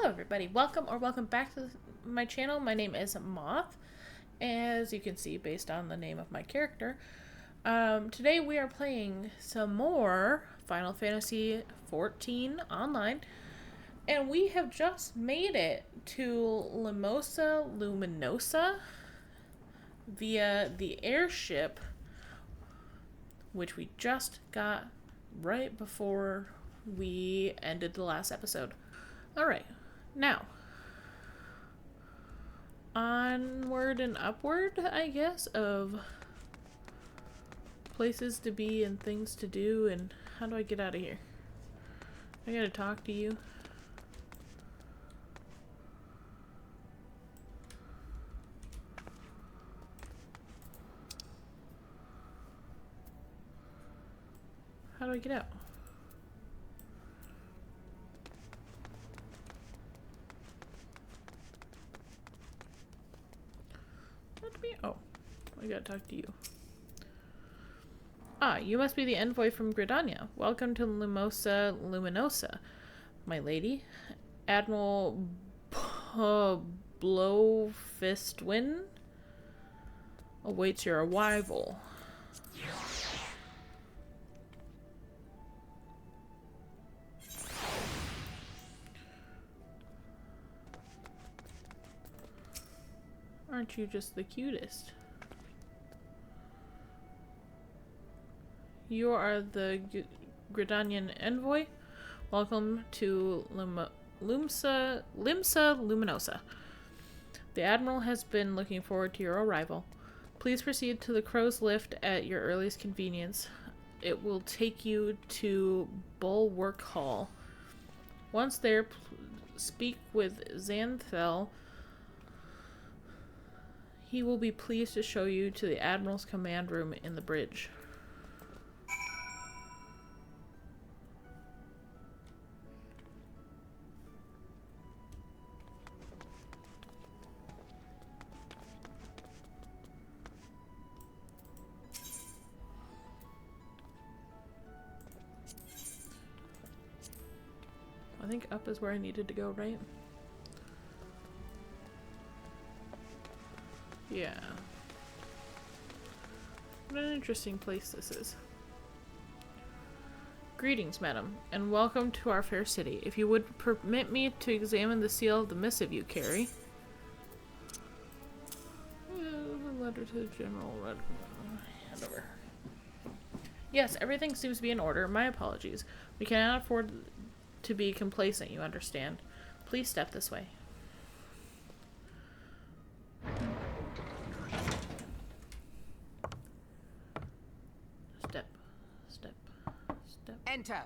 Hello everybody, welcome back to my channel. My name is Moth, as you can see based on the name of my character. Today we are playing some more Final Fantasy XIV Online, and we have just made it to Limosa Luminosa via the airship, which we just got right before we ended the last episode. Alright, now, onward and upward, I guess, of places to be and things to do. And how do I get out of here? I gotta talk to you. How do I get out? Oh, I gotta talk to you. Ah, you must be the envoy from Gridania. Welcome to Limosa Luminosa, my lady. Admiral Blowfistwin awaits your arrival. Aren't you just the cutest? You are the Gridanian envoy. Welcome to Limsa Luminosa. The Admiral has been looking forward to your arrival. Please proceed to the Crow's Lift at your earliest convenience. It will take you to Bulwark Hall. Once there, speak with Xanthel. He will be pleased to show you to the Admiral's command room in the bridge. I think up is where I needed to go, right? Yeah. What an interesting place this is. Greetings, madam, and welcome to our fair city. If you would permit me to examine the seal of the missive you carry. The letter to the general. Hand over. Yes, everything seems to be in order. My apologies. We cannot afford to be complacent, you understand. Please step this way. Enter.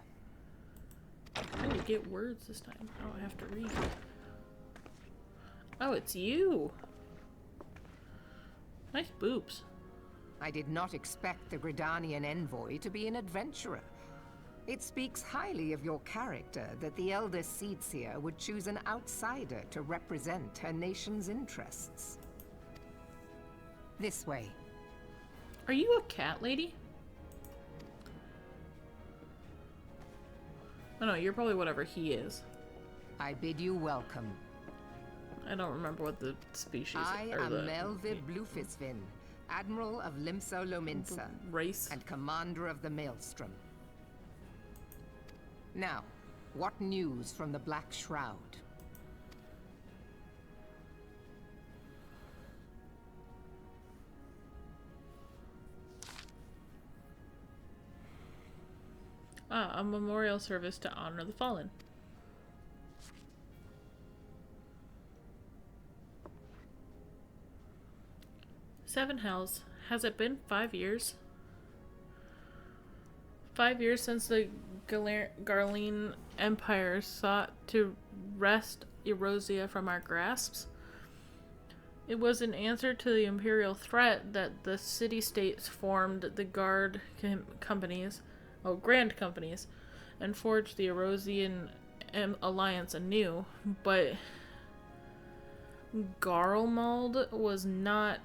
I need to get words this time. Oh, I have to read. Oh, it's you. Nice boobs. I did not expect the Gridanian envoy to be an adventurer. It speaks highly of your character that the elder Seedseer would choose an outsider to represent her nation's interests. This way. Are you a cat lady? Oh no, you're probably whatever he is. I bid you welcome. I don't remember what the species I am Melvid Blufisvin, Admiral of Limsa Lominsa, race and Commander of the Maelstrom. Now, what news from the Black Shroud? Ah, a memorial service to honor the fallen. Seven Hells. Has it been 5 years? 5 years since the Garlean Empire sought to wrest Erosia from our grasps? It was in answer to the Imperial threat that the city-states formed the Grand Companies, and forged the Erosian alliance anew, but Garlemald was not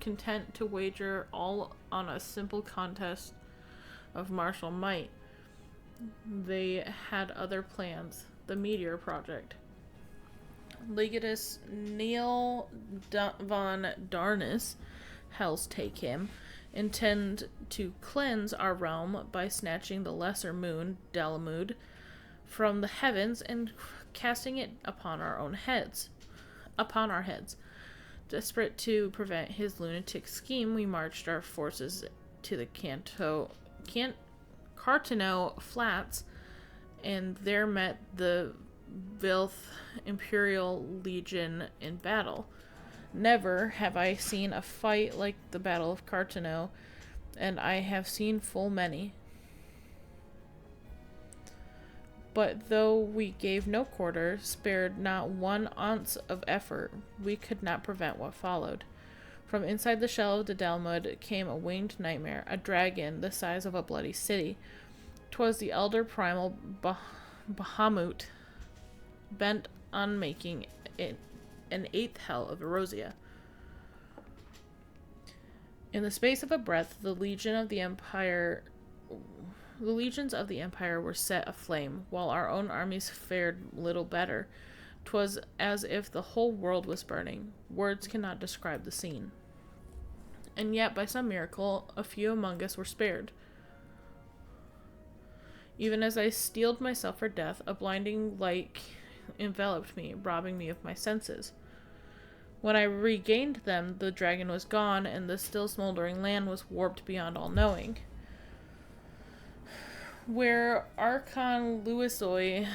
content to wager all on a simple contest of martial might. They had other plans. the Meteor Project. Legatus Neil von Darnus, hells take him, intend to cleanse our realm by snatching the lesser moon, Delamud, from the heavens and casting it upon our heads. Desperate to prevent his lunatic scheme, we marched our forces to the Cartano Flats, and there met the Vilth Imperial Legion in battle. Never have I seen a fight like the Battle of Cartano, and I have seen full many. But though we gave no quarter, spared not one ounce of effort, we could not prevent what followed. From inside the shell of the Dalmud came a winged nightmare, a dragon the size of a bloody city. 'Twas the elder primal Bahamut, bent on making it an eighth hell of Erosia. In the space of a breath, the legions of the Empire were set aflame, while our own armies fared little better. 'Twas as if the whole world was burning. Words cannot describe the scene. And yet, by some miracle, a few among us were spared. Even as I steeled myself for death, a blinding light enveloped me, robbing me of my senses. When I regained them, the dragon was gone, and the still smoldering land was warped beyond all knowing. Where Archon Louisoc,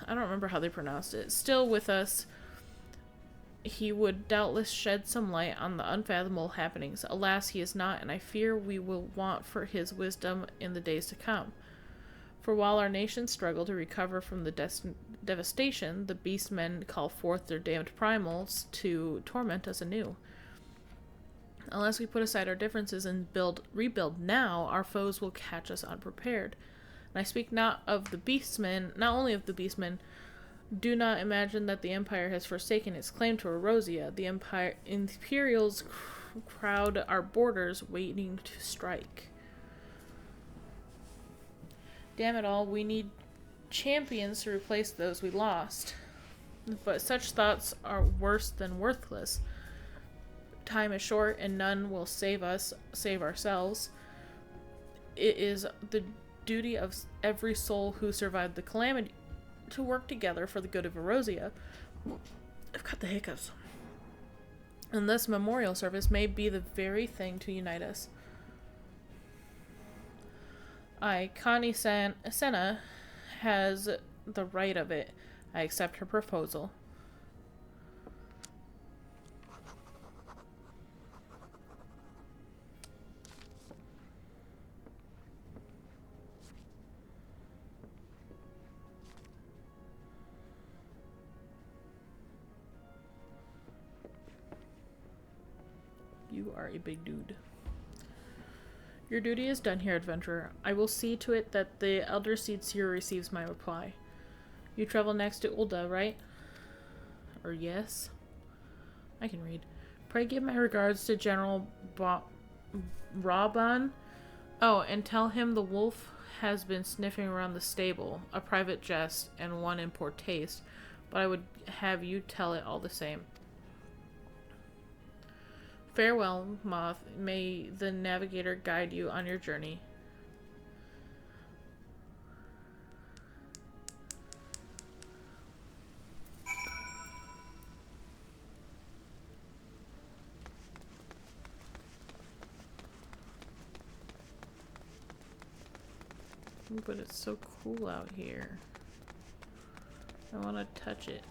I don't remember how they pronounced it, still with us, he would doubtless shed some light on the unfathomable happenings. Alas, he is not, and I fear we will want for his wisdom in the days to come. For while our nations struggle to recover from the devastation, the beastmen call forth their damned primals to torment us anew. Unless we put aside our differences and rebuild now, our foes will catch us unprepared. And I speak not only of the beastmen. Do not imagine that the Empire has forsaken its claim to Erosia. The Imperials crowd our borders, waiting to strike. Damn it all, we need champions to replace those we lost. But such thoughts are worse than worthless. Time is short, and none will save ourselves. It is the duty of every soul who survived the calamity to work together for the good of Erosia. I've got the hiccups. And this memorial service may be the very thing to unite us. Connie Senna has the right of it. I accept her proposal. You are a big dude. Your duty is done here, adventurer. I will see to it that the Elder Seer receives my reply. You travel next to Ulda, right? Or yes? I can read. Pray give my regards to General Raban. Oh, and tell him the wolf has been sniffing around the stable. A private jest and one in poor taste, but I would have you tell it all the same. Farewell, Moth. May the navigator guide you on your journey. Ooh, but it's so cool out here. I want to touch it.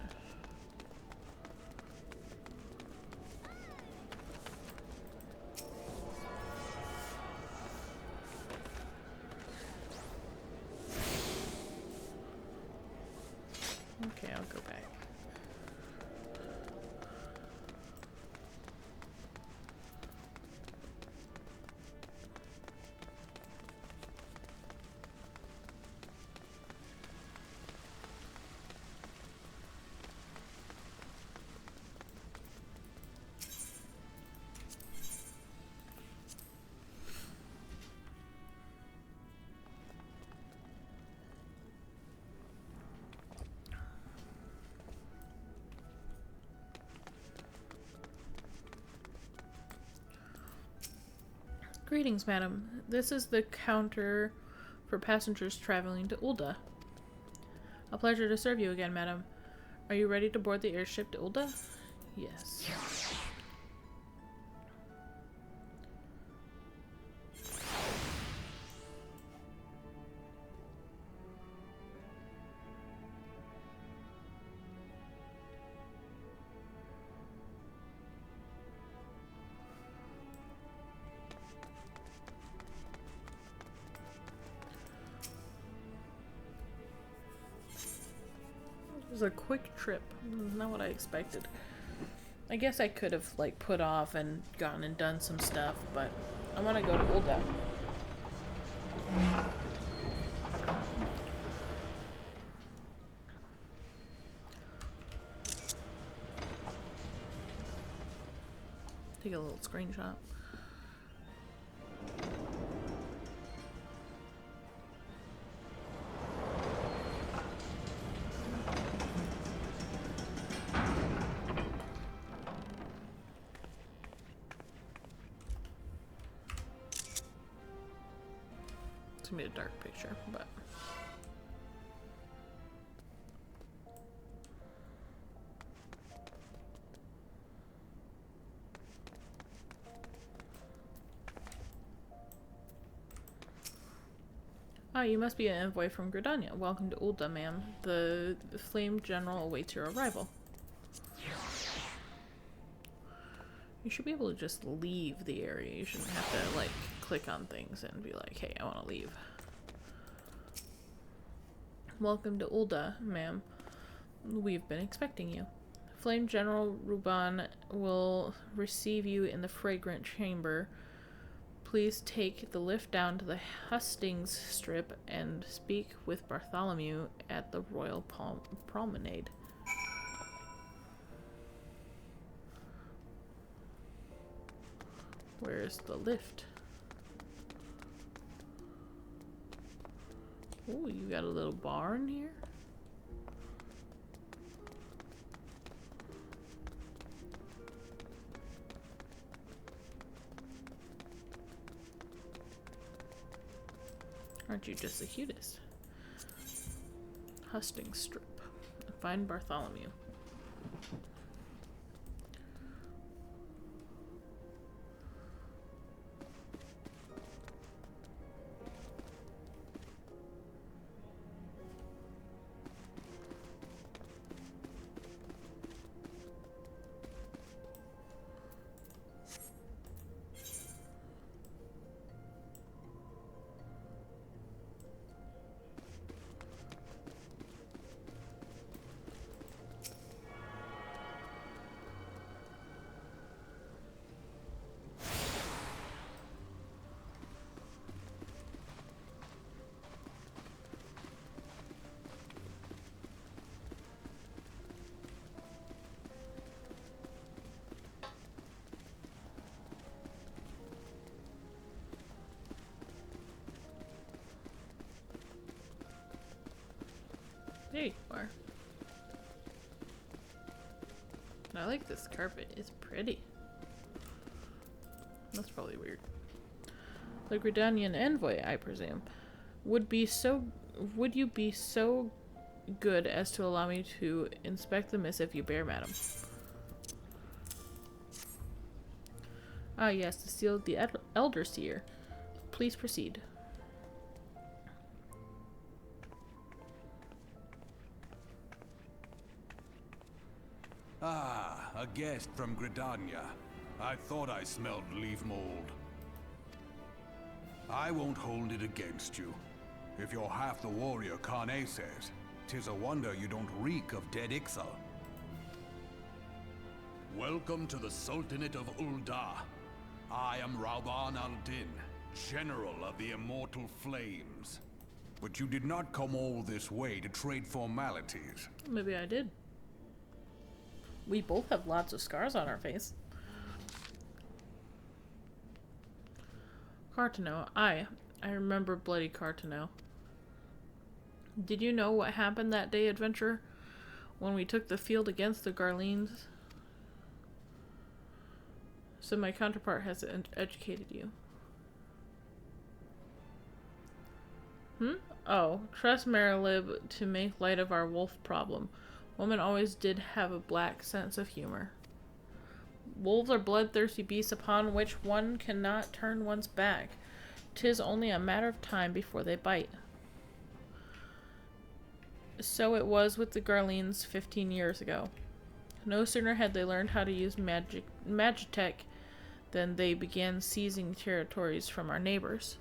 Okay, I'll go back. Greetings, madam. This is the counter for passengers traveling to Ulda. A pleasure to serve you again, madam. Are you ready to board the airship to Ulda? Yes. It was a quick trip. Not what I expected. I guess I could have, like, put off and gone and done some stuff, but I want to go to Ulda. Take a little screenshot. It's gonna be a dark picture, but you must be an envoy from Gridania. Welcome to Ulda, ma'am. The Flame General awaits your arrival. You should be able to just leave the area. You shouldn't have to, like, click on things and be like, hey, I want to leave. Welcome to Ulda, ma'am. We've been expecting you. Flame General Ruban will receive you in the fragrant chamber. Please take the lift down to the hustings strip and speak with Bartholomew at the Royal Promenade. Where's the lift? Oh, you got a little bar in here? Aren't you just the cutest? Hustings strip. Find Bartholomew. There you are. I like this carpet. It's pretty. That's probably weird. The Gridanian envoy, I presume. Would you be so good as to allow me to inspect the missive you bear, madam? Ah, yes, the seal of the Elder Seer. Please proceed. Ah, a guest from Gridania. I thought I smelled leaf mold. I won't hold it against you. If you're half the warrior Kane says, 'tis a wonder you don't reek of dead Ixal. Welcome to the Sultanate of Ulda. I am Rauban al-Din, General of the Immortal Flames. But you did not come all this way to trade formalities. Maybe I did. We both have lots of scars on our face. Cartano. I remember bloody Cartano. Did you know what happened that day, adventurer? When we took the field against the Garleans? So my counterpart has educated you. Oh, trust Marilib to make light of our wolf problem. Women always did have a black sense of humor. Wolves are bloodthirsty beasts upon which one cannot turn one's back. 'Tis only a matter of time before they bite. So it was with the Garleans 15 years ago. No sooner had they learned how to use magitech than they began seizing territories from our neighbors.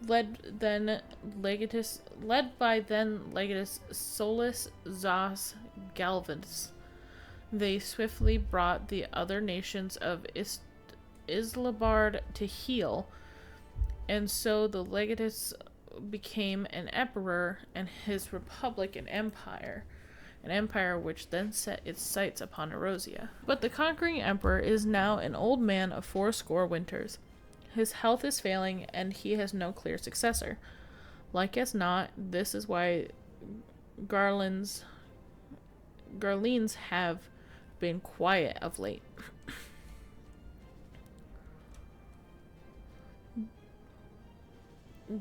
Led by then Legatus Solus Zos Galvus, they swiftly brought the other nations of Islabard to heel, and so the Legatus became an emperor and his republic an empire which then set its sights upon Erosia. But the conquering emperor is now an old man of 80 winters. His health is failing, and he has no clear successor. Like as not, this is why Garleans have been quiet of late.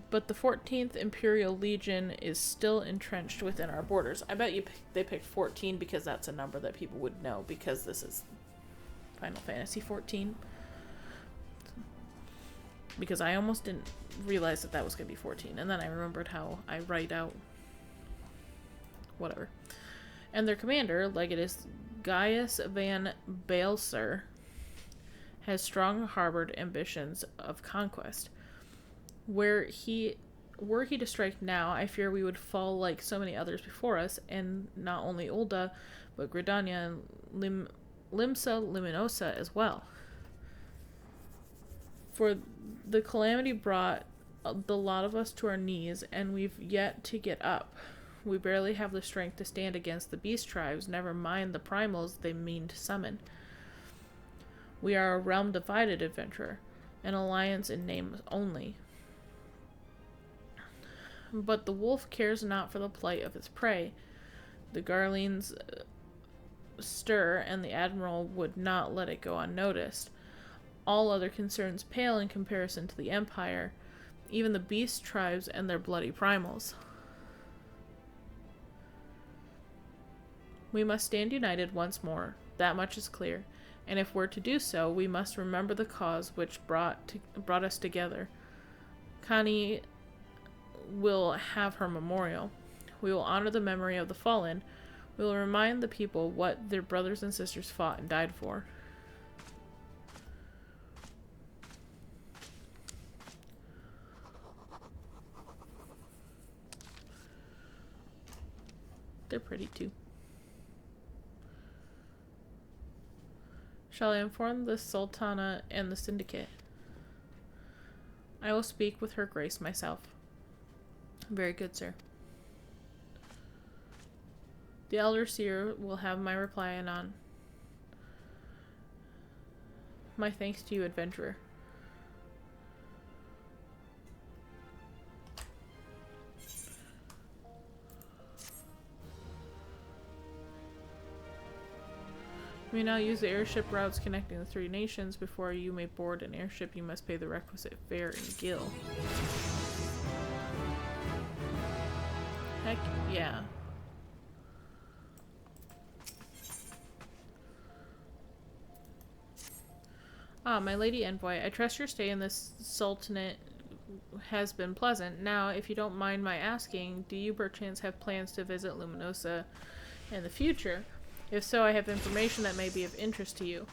But the 14th Imperial Legion is still entrenched within our borders. I bet they picked 14 because that's a number that people would know, because this is Final Fantasy 14. Because I almost didn't realize that was going to be 14. And then I remembered how I write out whatever. And their commander, Legatus Gaius van Baelser, has strong harbored ambitions of conquest. Were he to strike now, I fear we would fall like so many others before us, and not only Ul'dah, but Gridania and Limsa Luminosa as well. For the calamity brought the lot of us to our knees, and we've yet to get up. We barely have the strength to stand against the beast tribes, never mind the primals they mean to summon. We are a realm divided, adventurer, an alliance in name only. But the wolf cares not for the plight of its prey. The Garleans stir, and the admiral would not let it go unnoticed. All other concerns pale in comparison to the Empire, even the beast tribes and their bloody primals. We must stand united once more, that much is clear, and if we're to do so, we must remember the cause which brought us together. Connie will have her memorial. We will honor the memory of the fallen. We will remind the people what their brothers and sisters fought and died for. They're pretty too. Shall I inform the Sultana and the Syndicate? I will speak with her grace myself. Very good, sir. The Elder Seer will have my reply anon. My thanks to you, adventurer. You may now use the airship routes connecting the 3 nations. Before you may board an airship, you must pay the requisite fare in Gil. Heck yeah. Ah, my lady envoy, I trust your stay in this sultanate has been pleasant. Now, if you don't mind my asking, do you perchance have plans to visit Luminosa in the future? If so, I have information that may be of interest to you.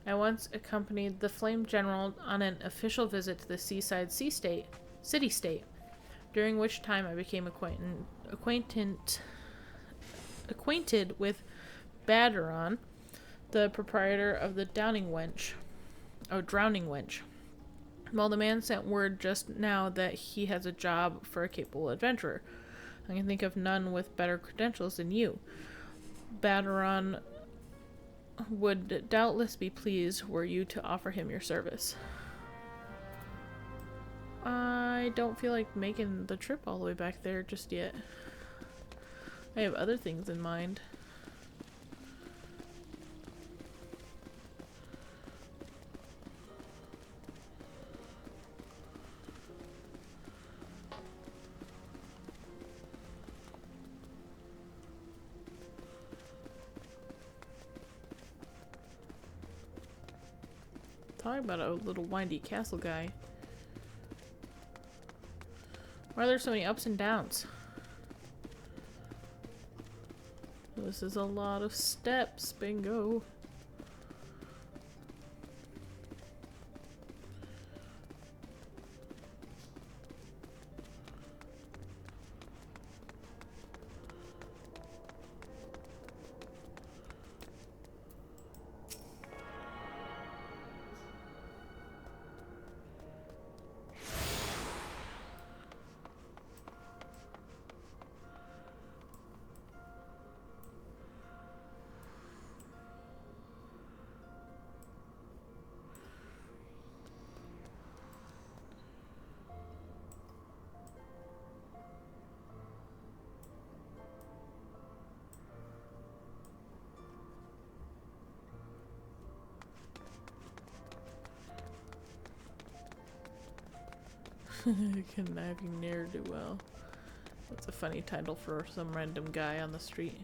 I once accompanied the Flame General on an official visit to the seaside city-state, during which time I became acquainted with Baderon, the proprietor of the Drowning Wench. Well, the man sent word just now that he has a job for a capable adventurer. I can think of none with better credentials than you. Baderon would doubtless be pleased were you to offer him your service. I don't feel like making the trip all the way back there just yet. I have other things in mind. Talking about a little windy castle guy. Why are there so many ups and downs? This is a lot of steps, bingo. Conniving ne'er-do-well. That's a funny title for some random guy on the street.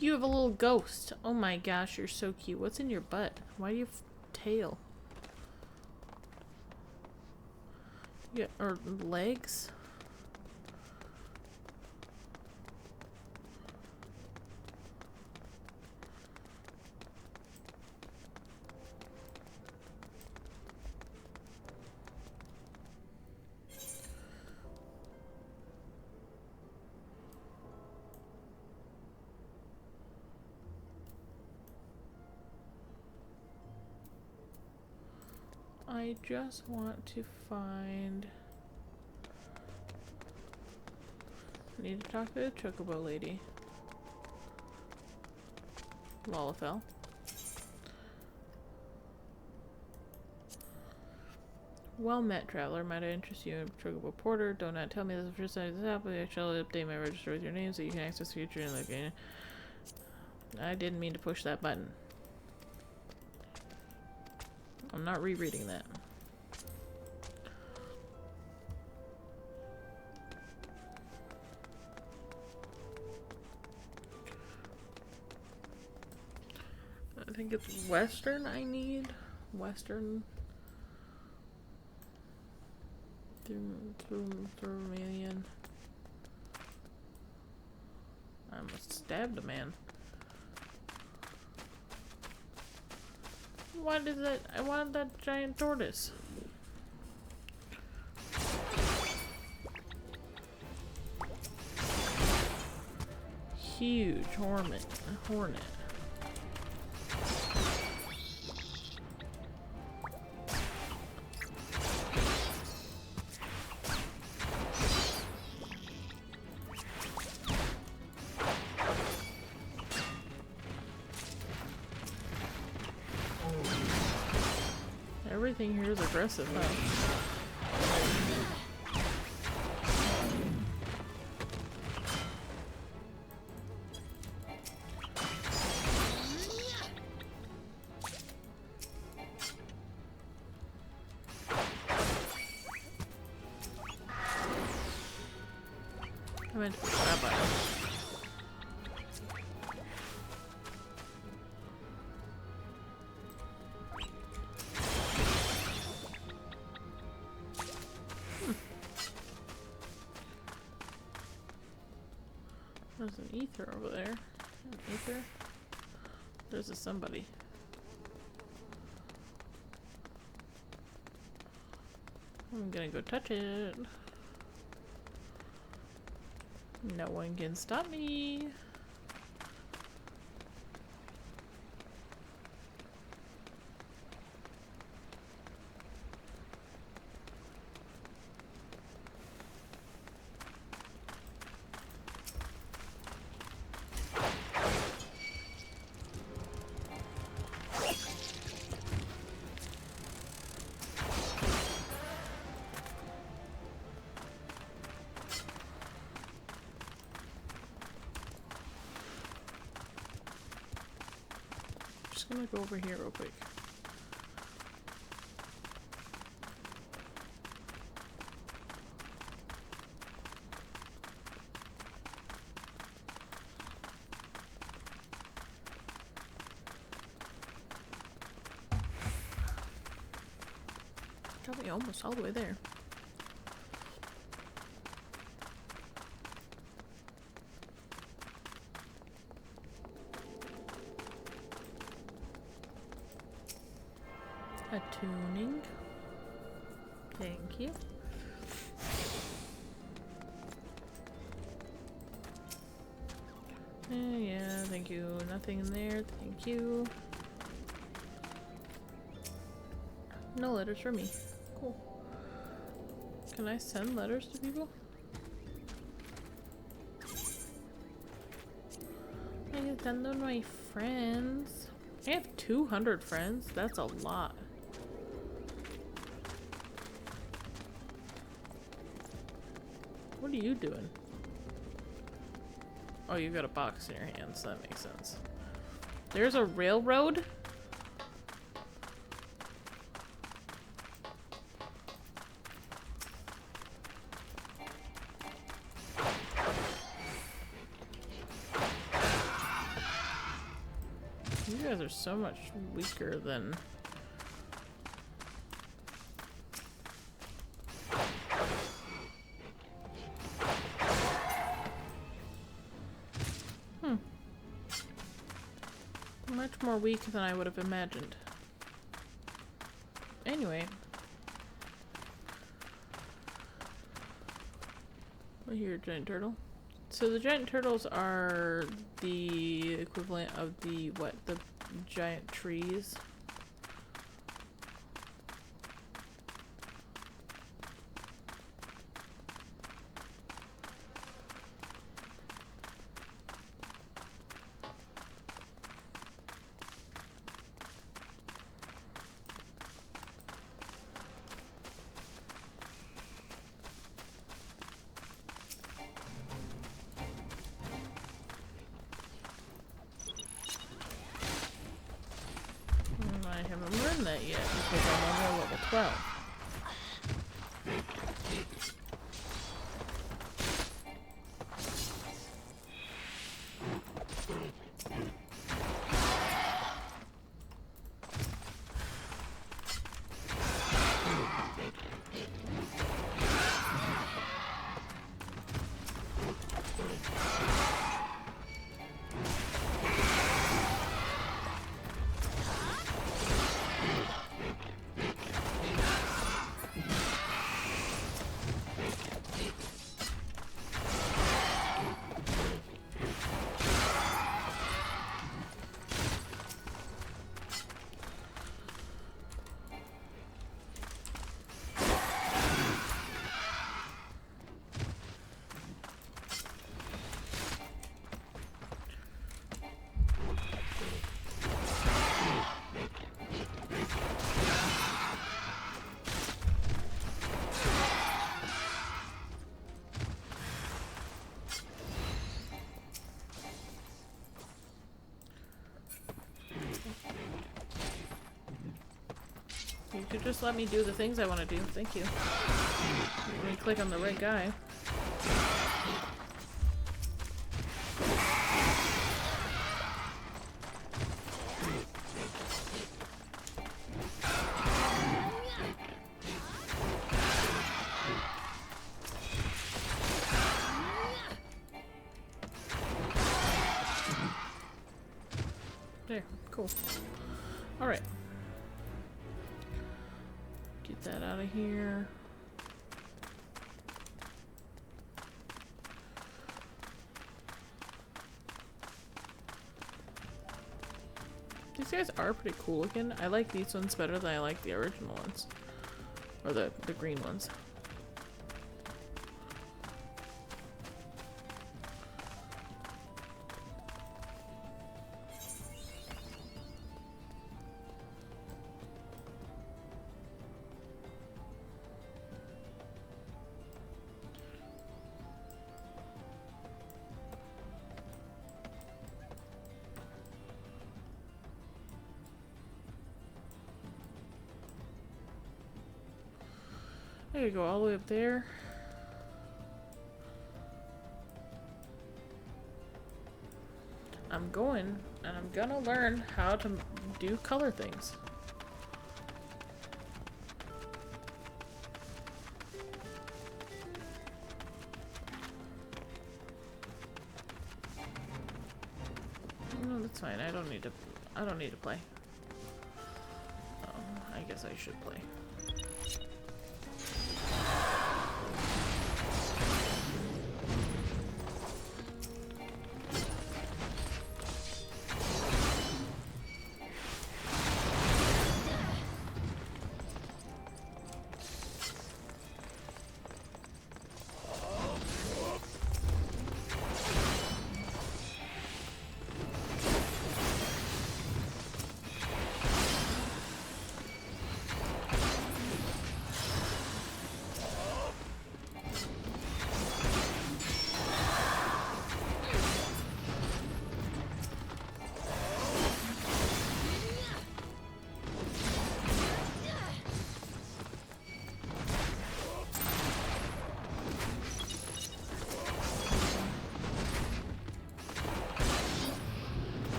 You have a little ghost. Oh my gosh, you're so cute. What's in your butt? Why do you have tail? Yeah, or legs? I just want to find... I need to talk to the chocobo lady. Lalafell. Well met, traveler. Might I interest you in chocobo porter? Do not tell me this is the first time this happened. I shall update my register with your name so you can access future in the game. I didn't mean to push that button. I'm not rereading that. I think it's Western I need. Western. Thurmanian. I almost stabbed a man. Why did that? I wanted that giant tortoise. Huge hornet. Everything here is aggressive, huh? I meant to push that button. There's an ether over there. An ether? There's a somebody. I'm gonna go touch it. No one can stop me. just gonna go over here real quick. Got me almost all the way there. Attuning. Thank you. Yeah, thank you. Nothing in there. Thank you. No letters for me. Cool. Can I send letters to people? I can send them to my friends. I have 200 friends. That's a lot. What are you doing? Oh, you got a box in your hands. That makes sense. There's a railroad? You guys are so much weaker than... Much more weak than I would have imagined. Anyway. I hear a giant turtle. So the giant turtles are the equivalent of the, what, the giant trees? I haven't learned that yet because I'm only level 12. You could just let me do the things I want to do. Thank you. Let me click on the right guy. There. Cool. Alright. Get that out of here. These guys are pretty cool looking. I like these ones better than I like the original ones. Or the green ones. I gotta go all the way up there. I'm going, and I'm gonna learn how to do color things. No, that's fine. I don't need to play. I guess I should play.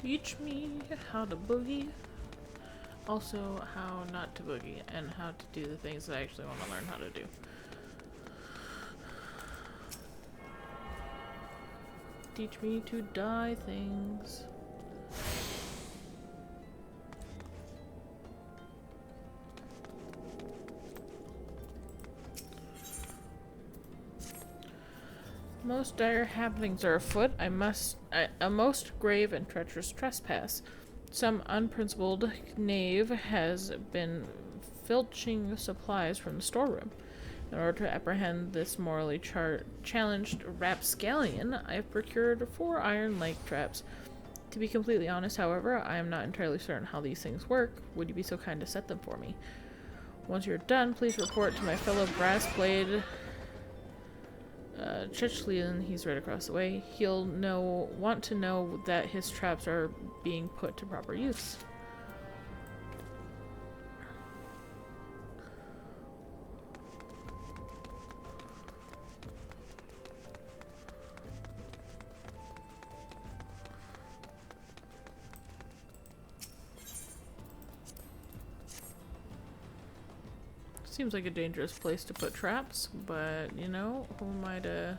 Teach me how to boogie. Also, how not to boogie, and how to do the things that I actually want to learn how to do. Teach me to die things. Most dire happenings are afoot. A most grave and treacherous trespass. Some unprincipled knave has been filching supplies from the storeroom. In order to apprehend this morally challenged rapscallion, I have procured 4 iron leg traps. To be completely honest, however, I am not entirely certain how these things work. Would you be so kind to set them for me? Once you're done, please report to my fellow brass-blade Chechlian. He's right across the way. He'll want to know that his traps are being put to proper use. Seems like a dangerous place to put traps, but you know, who am I to...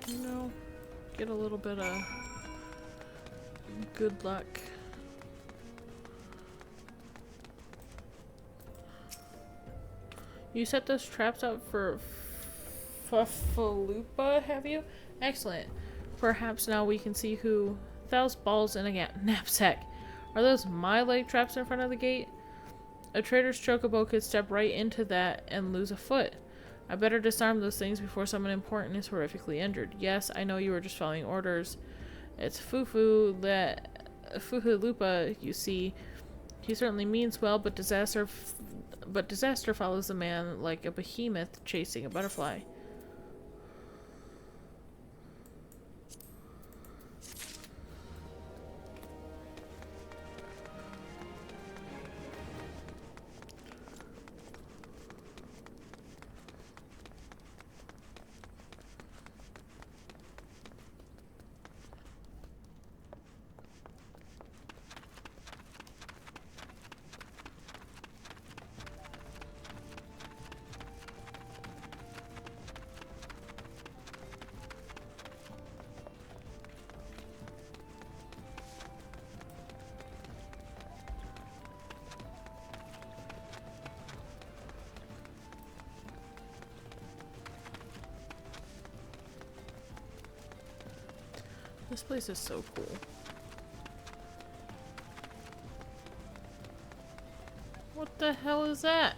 You know, get a little bit of good luck. You set those traps up for Fufalupa, have you? Excellent. Perhaps now we can see who... Thous balls in a knapsack. Are those my leg traps in front of the gate? A trader's chocobo could step right into that and lose a foot. I better disarm those things before someone important is horrifically injured. Yes, I know you were just following orders. It's Fufalupa, you see. He certainly means well, but disaster follows the man like a behemoth chasing a butterfly. This place is so cool. What the hell is that?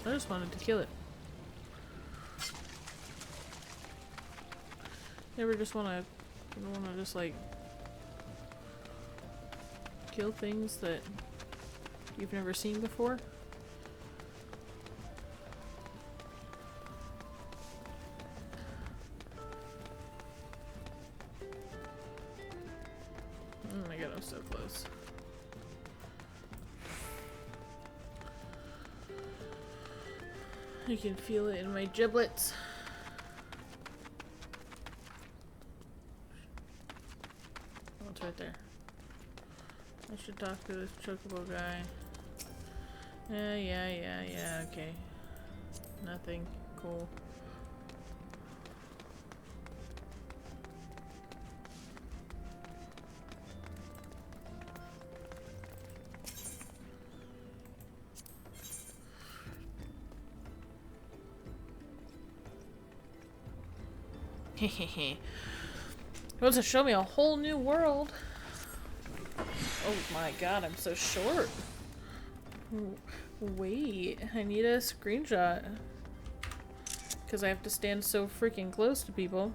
I just wanted to kill it. You ever just wanna just like kill things that you've never seen before? Oh my god, I'm so close. I can feel it in my giblets. Oh, it's right there. I should talk to this chocobo guy. Yeah, okay. Nothing. Cool. Hehehe. It wants to show me a whole new world. Oh my god, I'm so short. Wait, I need a screenshot. Because I have to stand so freaking close to people.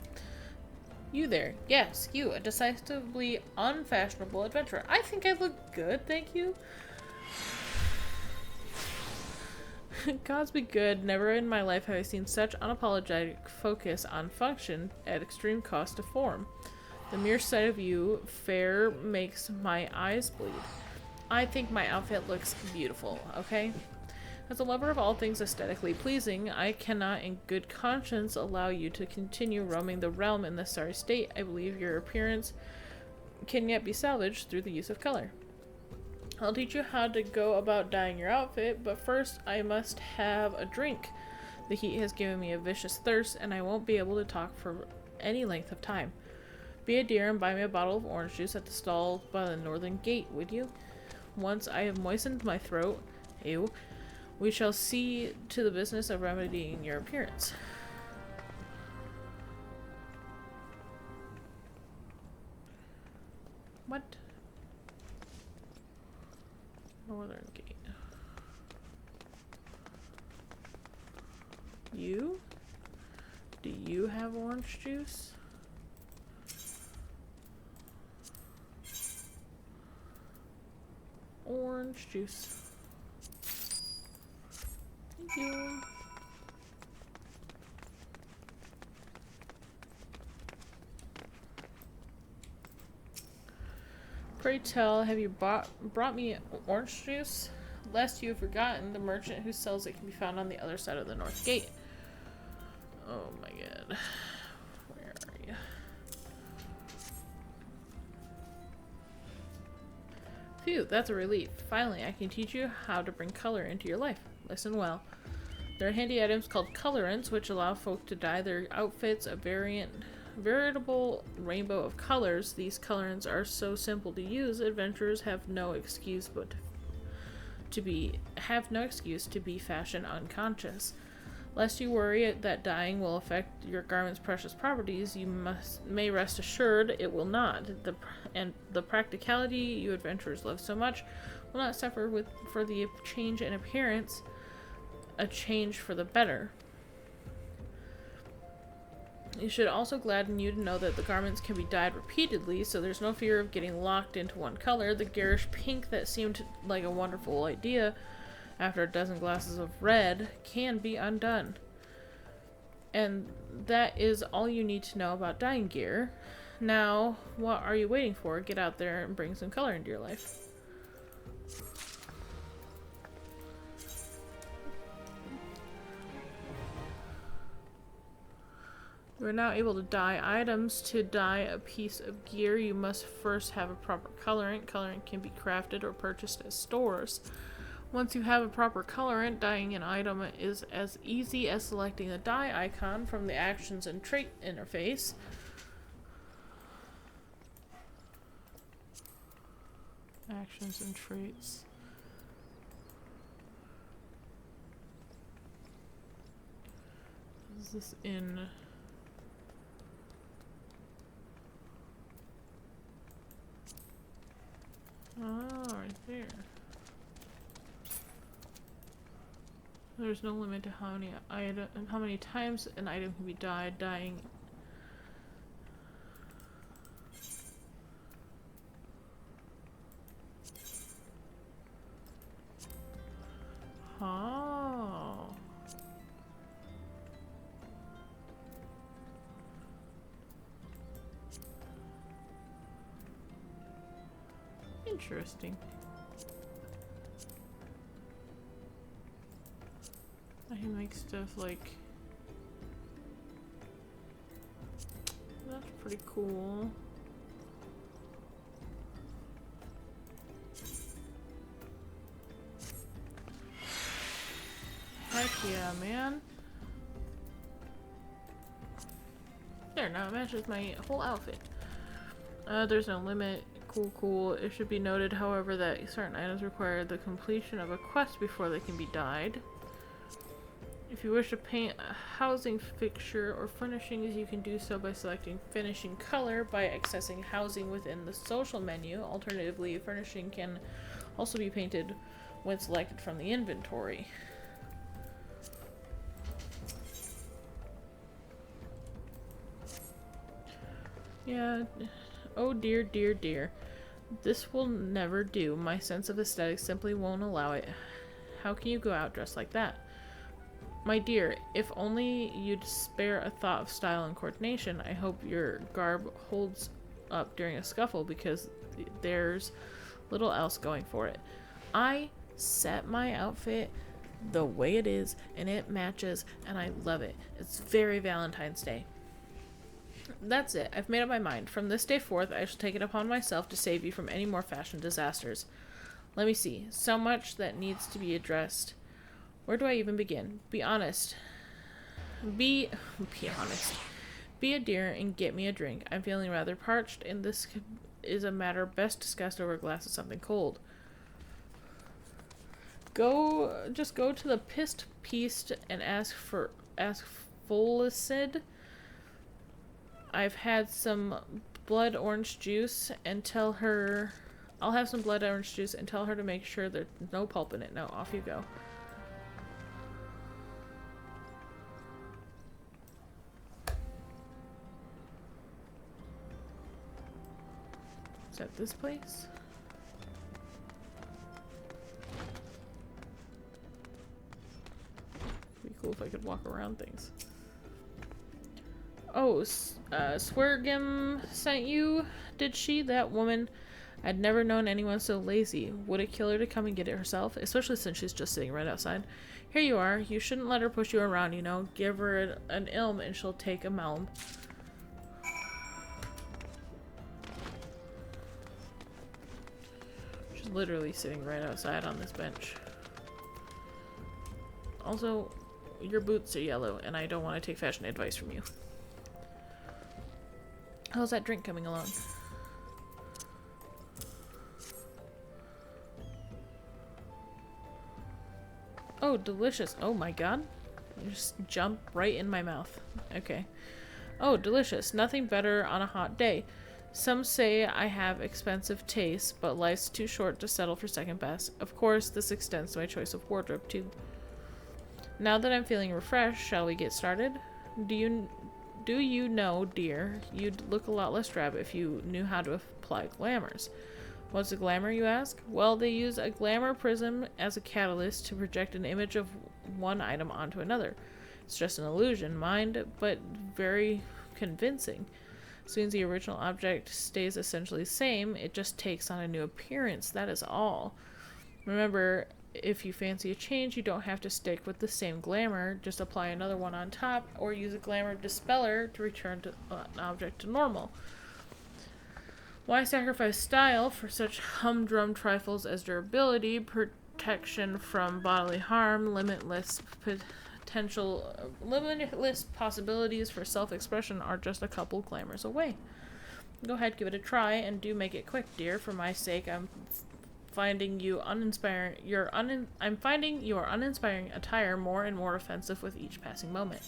You there. Yes, you, a decisively unfashionable adventurer. I think I look good, thank you. Gods be good, never in my life have I seen such unapologetic focus on function at extreme cost to form. The mere sight of you, fair, makes my eyes bleed. I think my outfit looks beautiful, okay? As a lover of all things aesthetically pleasing, I cannot in good conscience allow you to continue roaming the realm in this sorry state. I believe your appearance can yet be salvaged through the use of color. I'll teach you how to go about dyeing your outfit, but first I must have a drink. The heat has given me a vicious thirst, and I won't be able to talk for any length of time. Be a dear and buy me a bottle of orange juice at the stall by the northern gate, would you? Once I have moistened my throat, ew, we shall see to the business of remedying your appearance. What? Northern gate. You? Do you have orange juice? Orange juice. Thank you. Pray tell, have you brought me orange juice? Lest you have forgotten, the merchant who sells it can be found on the other side of the north gate. Oh my god. Where are you? Phew, that's a relief. Finally, I can teach you how to bring color into your life. Listen well. There are handy items called colorants, which allow folk to dye their outfits a veritable rainbow of colors. These colorants are so simple to use, adventurers have no excuse to be fashion unconscious. Lest you worry that dyeing will affect your garment's precious properties, you may rest assured it will not. The practicality you adventurers love so much will not suffer for the change in appearance, a change for the better. It should also gladden you to know that the garments can be dyed repeatedly, so there's no fear of getting locked into one color. The garish pink that seemed like a wonderful idea after a dozen glasses of red can be undone. And that is all you need to know about dyeing gear. Now, what are you waiting for? Get out there and bring some color into your life. You are now able to dye items. To dye a piece of gear, you must first have a proper colorant. Colorant can be crafted or purchased at stores. Once you have a proper colorant, dyeing an item is as easy as selecting the dye icon from the Actions and Trait interface. Actions and Traits. Is this in... Oh, right there. There's no limit to how many times an item can be dying. Oh. Interesting. I can make stuff like... That's pretty cool. Heck yeah, man. There, now it matches my whole outfit. There's no limit. Cool. It should be noted, however, that certain items require the completion of a quest before they can be dyed. If you wish to paint a housing fixture or furnishings, you can do so by selecting finishing color by accessing housing within the social menu. Alternatively, furnishing can also be painted when selected from the inventory. Yeah. Oh dear. This will never do. My sense of aesthetics simply won't allow it. How can you go out dressed like that? My dear, if only you'd spare a thought of style and coordination. I hope your garb holds up during a scuffle, because there's little else going for it. I set my outfit the way it is, and it matches, and I love it. It's very Valentine's Day. That's it. I've made up my mind. From this day forth, I shall take it upon myself to save you from any more fashion disasters. Let me see. So much that needs to be addressed. Where do I even begin? Be honest. Be honest. Be a dear and get me a drink. I'm feeling rather parched, and this is a matter best discussed over a glass of something cold. Just go to the Pissed Pieced and ask Folicid. I've had some blood orange juice and tell her... I'll have some blood orange juice and tell her to make sure there's no pulp in it. No, off you go. Is that this place? It'd be cool if I could walk around things. Oh, Sweargim sent you, did she? That woman. I'd never known anyone so lazy. Would it kill her to come and get it herself? Especially since she's just sitting right outside. Here you are. You shouldn't let her push you around, you know. Give her an ilm and she'll take a melm. She's literally sitting right outside on this bench. Also, your boots are yellow, and I don't want to take fashion advice from you. How's that drink coming along? Oh, delicious. Oh my god. You just jump right in my mouth. Okay. Oh, delicious. Nothing better on a hot day. Some say I have expensive taste, but life's too short to settle for second best. Of course, this extends to my choice of wardrobe too. Now that I'm feeling refreshed, shall we get started? Do you know, dear, you'd look a lot less drab if you knew how to apply glamours. What's a glamour, you ask? Well, they use a glamour prism as a catalyst to project an image of one item onto another. It's just an illusion, mind, but very convincing. As soon as the original object stays essentially the same, it just takes on a new appearance, that is all. Remember, if you fancy a change, you don't have to stick with the same glamour, just apply another one on top, or use a glamour dispeller to return to an object to normal. Why sacrifice style for such humdrum trifles as durability, protection from bodily harm, limitless possibilities for self-expression are just a couple glamours away. Go ahead, give it a try, and do make it quick, dear. For my sake, I'm finding your uninspiring attire more and more offensive with each passing moment.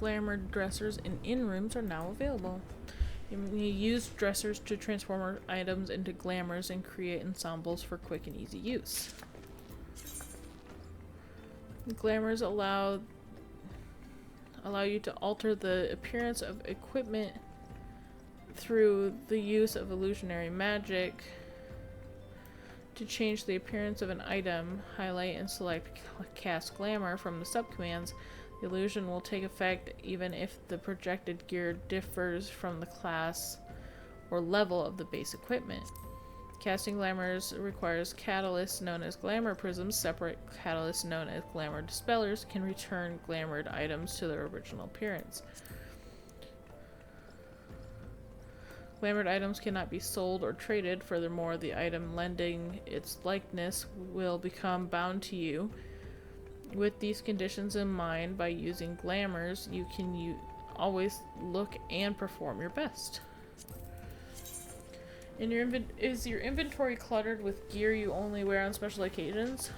glamour dressers in rooms are now available. You may use dressers to transform items into glamours and create ensembles for quick and easy use. Glamours allow you to alter the appearance of equipment through the use of illusionary magic. To change the appearance of an item, highlight and select Cast Glamour from the subcommands. The illusion will take effect even if the projected gear differs from the class or level of the base equipment. Casting glamours requires catalysts known as glamour prisms. Separate catalysts known as glamour dispellers can return glamoured items to their original appearance. Glamoured items cannot be sold or traded. Furthermore, the item lending its likeness will become bound to you. With these conditions in mind, by using glamours, you can always look and perform your best. Is your inventory cluttered with gear you only wear on special occasions?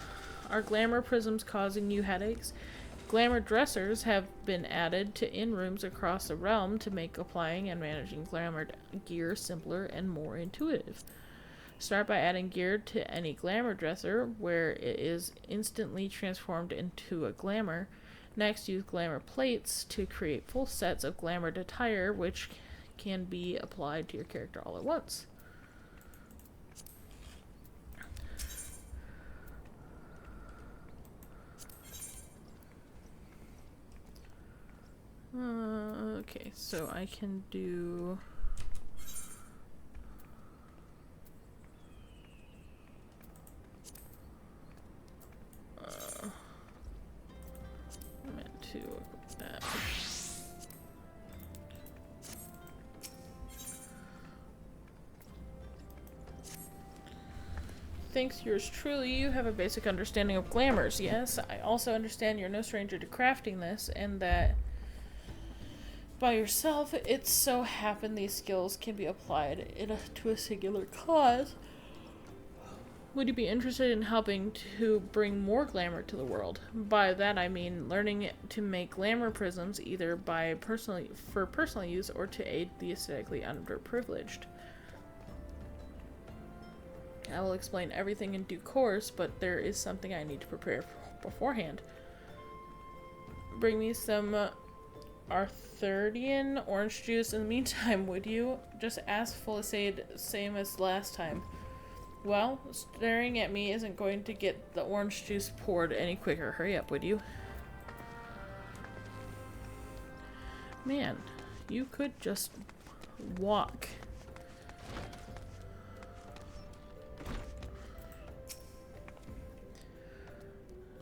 Are glamour prisms causing you headaches? Glamour dressers have been added to in-rooms across the realm to make applying and managing glamour gear simpler and more intuitive. Start by adding gear to any glamour dresser, where it is instantly transformed into a glamour. Next, use glamour plates to create full sets of glamoured attire, which can be applied to your character all at once. Okay, so I can do... I meant to equip that. Thanks, yours truly, you have a basic understanding of glamours. Yes, I also understand you're no stranger to crafting this, and that by yourself, it so happened these skills can be applied to a singular cause. Would you be interested in helping to bring more glamour to the world? By that I mean learning to make glamour prisms either for personal use or to aid the aesthetically underprivileged. I will explain everything in due course, but there is something I need to prepare beforehand. Bring me some Arthurian orange juice in the meantime, would you? Just ask Felicade, same as last time. Well, staring at me isn't going to get the orange juice poured any quicker. Hurry up, would you? Man, you could just walk.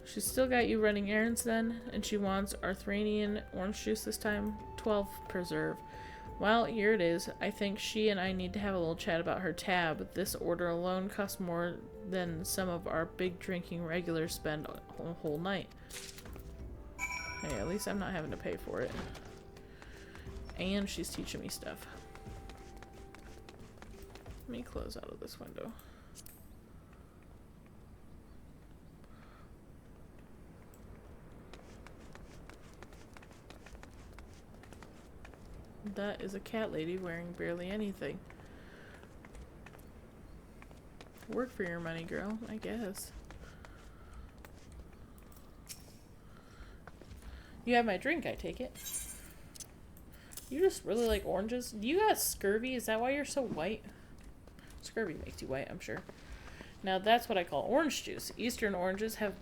She's still got you running errands then, and she wants Arthurian orange juice this time. 12 preserve. Well, here it is. I think she and I need to have a little chat about her tab. This order alone costs more than some of our big drinking regulars spend a whole night. Hey, at least I'm not having to pay for it. And she's teaching me stuff. Let me close out of this window. That is a cat lady wearing barely anything. Work for your money, girl, I guess. You have my drink, I take it. You just really like oranges? Do you got scurvy? Is that why you're so white? Scurvy makes you white, I'm sure. Now that's what I call orange juice. Eastern oranges have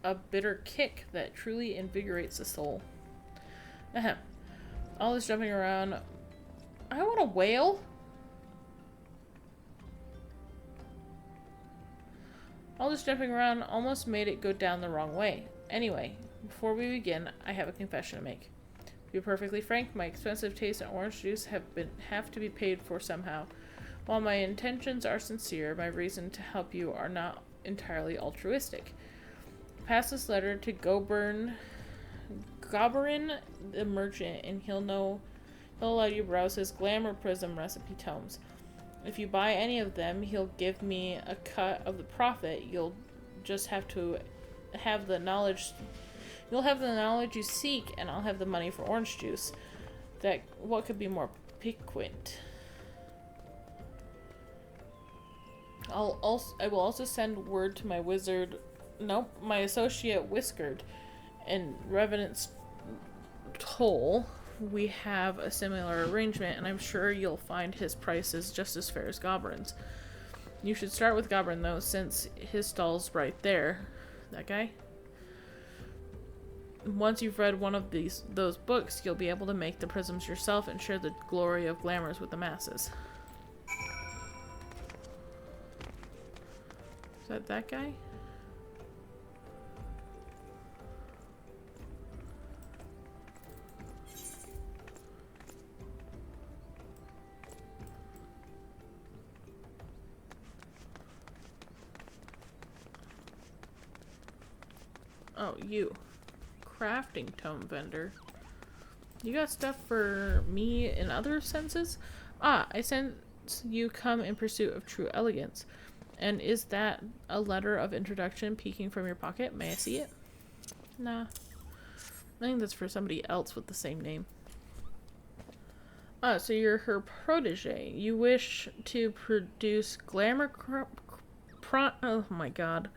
a bitter kick that truly invigorates the soul. Ahem. All this jumping around. I want a whale. All this jumping around almost made it go down the wrong way. Anyway, before we begin, I have a confession to make. To be perfectly frank, my expensive taste in orange juice have to be paid for somehow. While my intentions are sincere, my reason to help you are not entirely altruistic. Pass this letter to Goberin the merchant, and he'll allow you to browse his glamour prism recipe tomes. If you buy any of them, he'll give me a cut of the profit. You'll just have to have the knowledge You'll have the knowledge you seek, and I'll have the money for orange juice. What could be more piquant? I will also send word to my wizard, my associate Whiskered, and Revenant's Toll. We have a similar arrangement, and I'm sure you'll find his prices just as fair as Gobrin's. You should start with Gobrin, though, since his stall's right there. That guy? Once you've read one of those books, you'll be able to make the prisms yourself and share the glory of glamours with the masses. Is that guy? Oh, you. Crafting tome vendor. You got stuff for me in other senses? Ah, I sense you come in pursuit of true elegance. And is that a letter of introduction peeking from your pocket? May I see it? Nah. I think that's for somebody else with the same name. Ah, so you're her protege. You wish to produce glamour oh my god.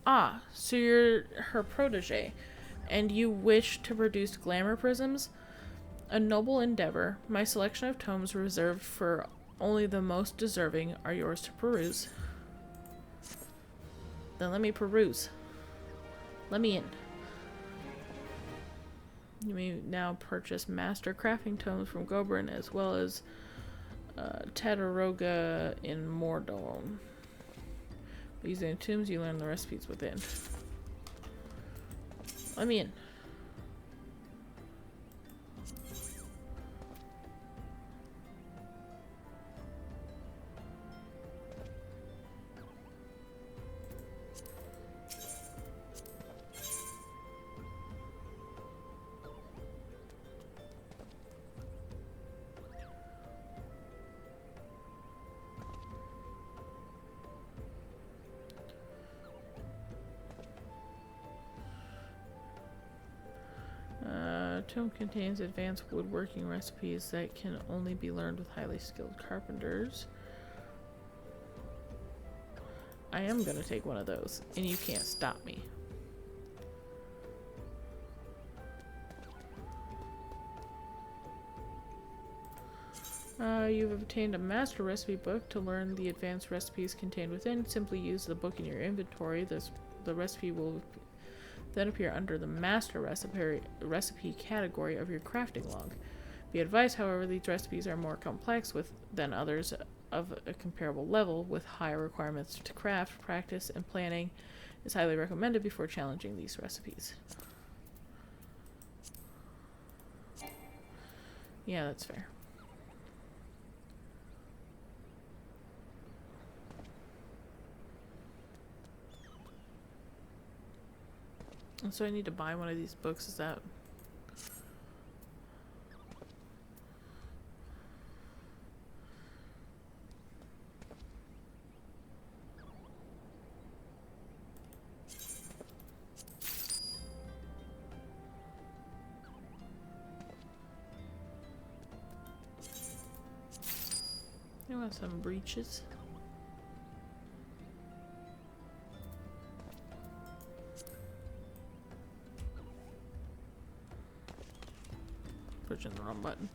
Ah, so you're her protege, and you wish to produce glamour prisms? A noble endeavor. My selection of tomes reserved for only the most deserving are yours to peruse. Then let me peruse. Let me in. You may now purchase master crafting tomes from Gobrin as well as Tataroga in Mordor. Using the tombs, you learn the recipes within. Let me in. Tome contains advanced woodworking recipes that can only be learned with highly skilled carpenters. I am gonna take one of those, and you can't stop me. You've obtained a master recipe book. To learn the advanced recipes contained within, simply use the book in your inventory. The recipe will then appear under the master recipe category of your crafting log. Be advised, however, these recipes are more complex than others of a comparable level, with higher requirements to craft, practice, and planning. Is highly recommended before challenging these recipes. Yeah, that's fair. And so I need to buy one of these books, is that... I want some breeches. Pushing the wrong button.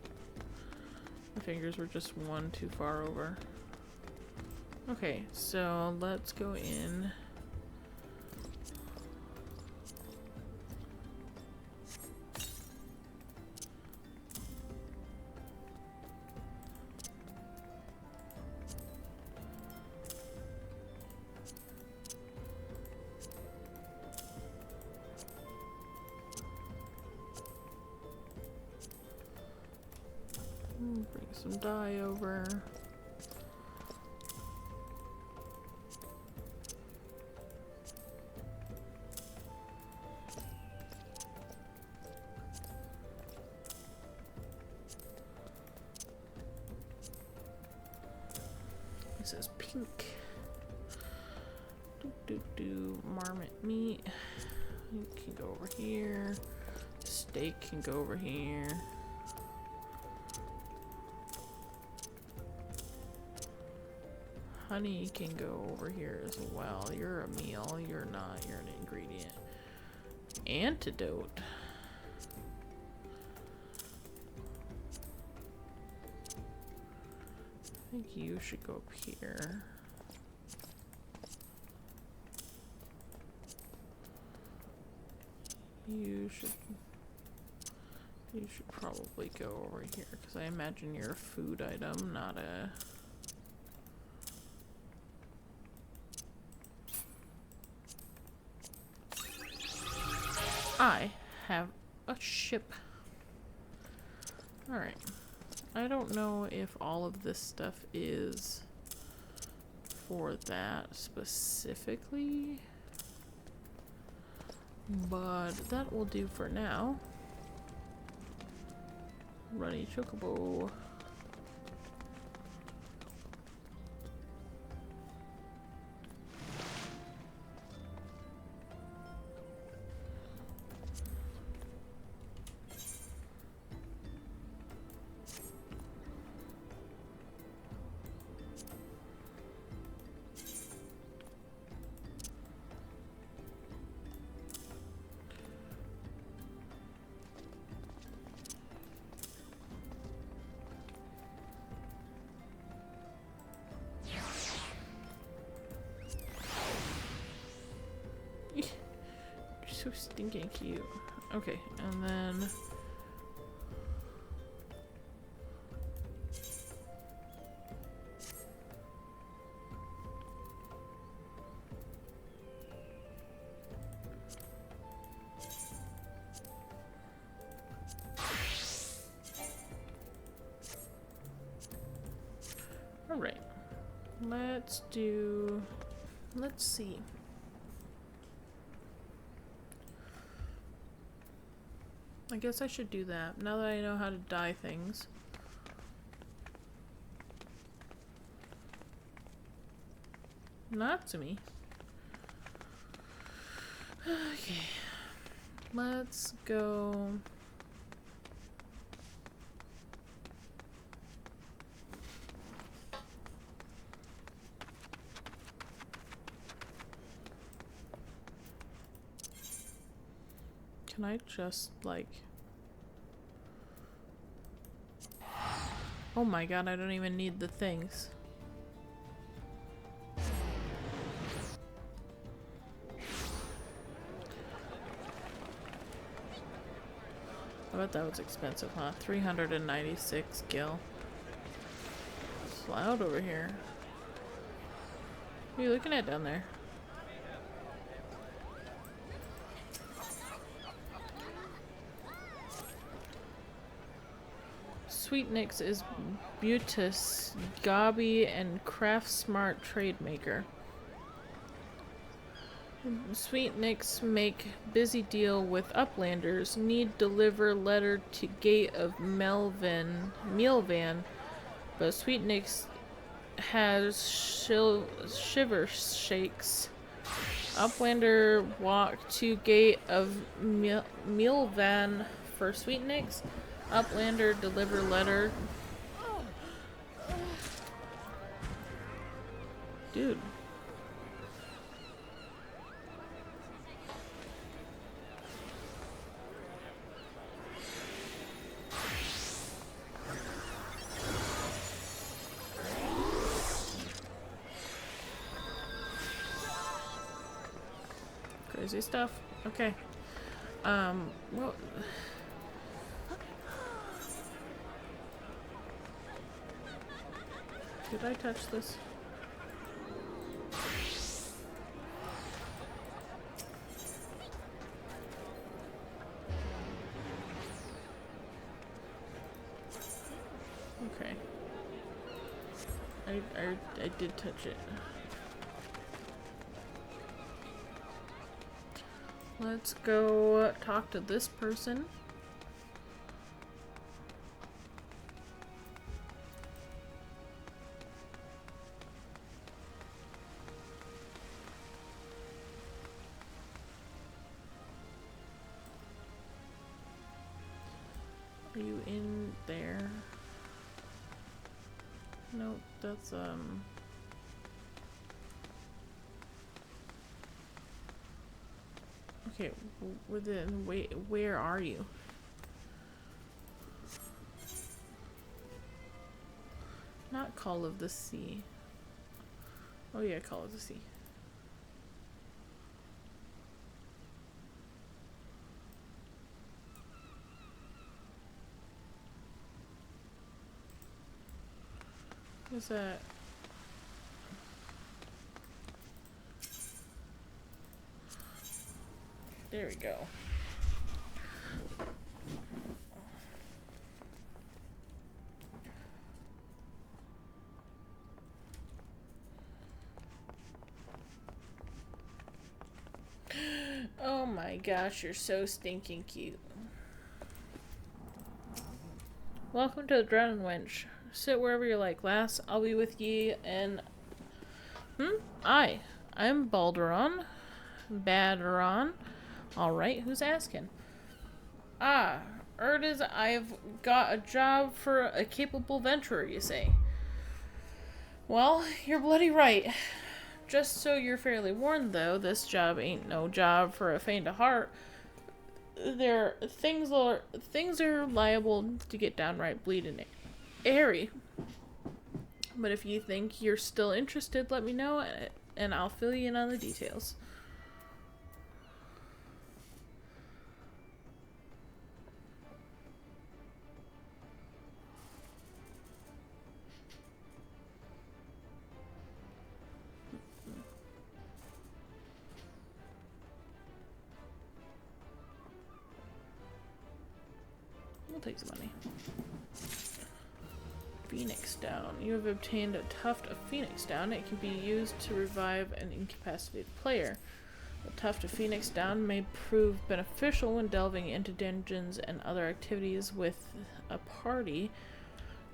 My fingers were just one too far over. Okay, so let's go in. Bring some dye over. This is pink. Marmot meat. It can go over here. Steak can go over here. Honey can go over here as well. You're a meal. You're not. You're an ingredient. Antidote. I think you should go up here. You should probably go over here because I imagine you're a food item, not a... I have a ship. Alright. I don't know if all of this stuff is for that specifically, but that will do for now. Runny chocobo. So stinking cute. Okay, and then all right. Let's see. I guess I should do that, now that I know how to dye things. Natsumi. Okay. Let's go... Can I just, like... Oh my god, I don't even need the things. I bet that was expensive, huh? 396 gil. It's loud over here. What are you looking at down there? Sweetnix is Butus, Gabi, and Craft Smart trade maker. Sweetnix make busy deal with uplanders. Need deliver letter to gate of Mealvan, but Sweetnix has shiver shakes. Uplander walk to gate of Mealvan for Sweetnix. Uplander deliver letter. Dude. Crazy stuff. Okay. Well... Did I touch this? Okay. I did touch it. Let's go talk to this person. Are you in there? No, that's okay, within, wait, where are you? Not Call of the Sea. Oh yeah, Call of the Sea. What's that? There we go. Oh my gosh, you're so stinking cute. Welcome to the Drowning Wench. Sit wherever you like, lass. I'll be with ye and... I'm Balderon. Baderon. Alright, who's asking? Ah, Erdis, I've got a job for a capable venturer, you say. Well, you're bloody right. Just so you're fairly warned, though, this job ain't no job for a faint of heart. Things are liable to get downright bleeding airy. But if you think you're still interested, let me know, and I'll fill you in on the details. We'll take some money. Phoenix down. You have obtained a tuft of phoenix down. It can be used to revive an incapacitated player. A tuft of phoenix down may prove beneficial when delving into dungeons and other activities with a party.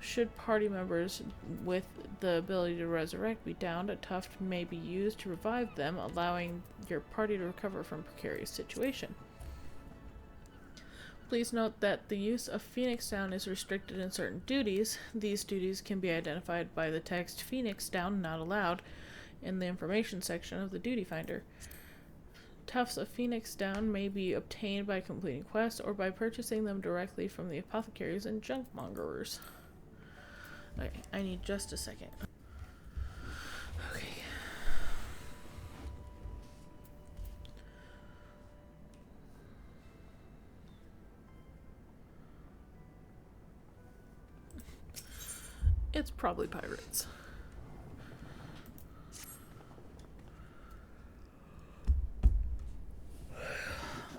Should party members with the ability to resurrect be downed, a tuft may be used to revive them, allowing your party to recover from a precarious situation. Please note that the use of Phoenix Down is restricted in certain duties. These duties can be identified by the text Phoenix Down Not Allowed in the information section of the Duty Finder. Tufts of Phoenix Down may be obtained by completing quests or by purchasing them directly from the apothecaries and junkmongerers. Okay, I need just a second. Okay. It's probably pirates.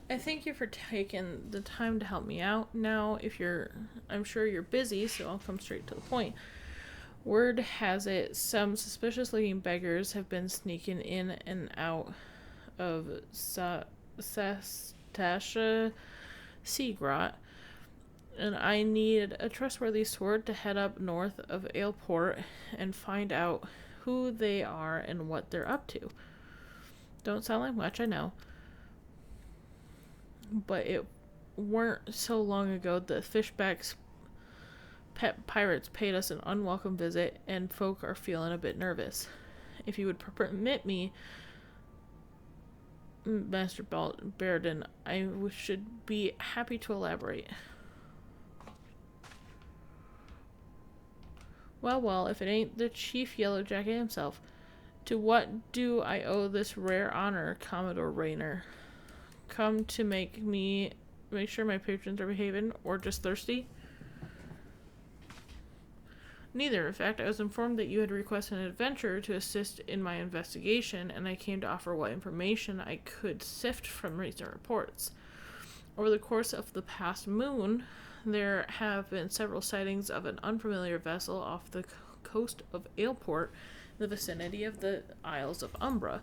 I thank you for taking the time to help me out. Now, I'm sure you're busy, so I'll come straight to the point. Word has it some suspicious-looking beggars have been sneaking in and out of Sastasha Seagrot, and I need a trustworthy sword to head up north of Aleport and find out who they are and what they're up to. Don't sound like much, I know. But it weren't so long ago that Fishback's pet pirates paid us an unwelcome visit, and folk are feeling a bit nervous. If you would permit me, Master Baradin, I should be happy to elaborate. Well, if it ain't the Chief Yellow Jacket himself. To what do I owe this rare honor, Commodore Raynor? Come to make sure my patrons are behaving, or just thirsty? Neither. In fact, I was informed that you had requested an adventurer to assist in my investigation, and I came to offer what information I could sift from recent reports. Over the course of the past moon, there have been several sightings of an unfamiliar vessel off the coast of Aleport, in the vicinity of the Isles of Umbra.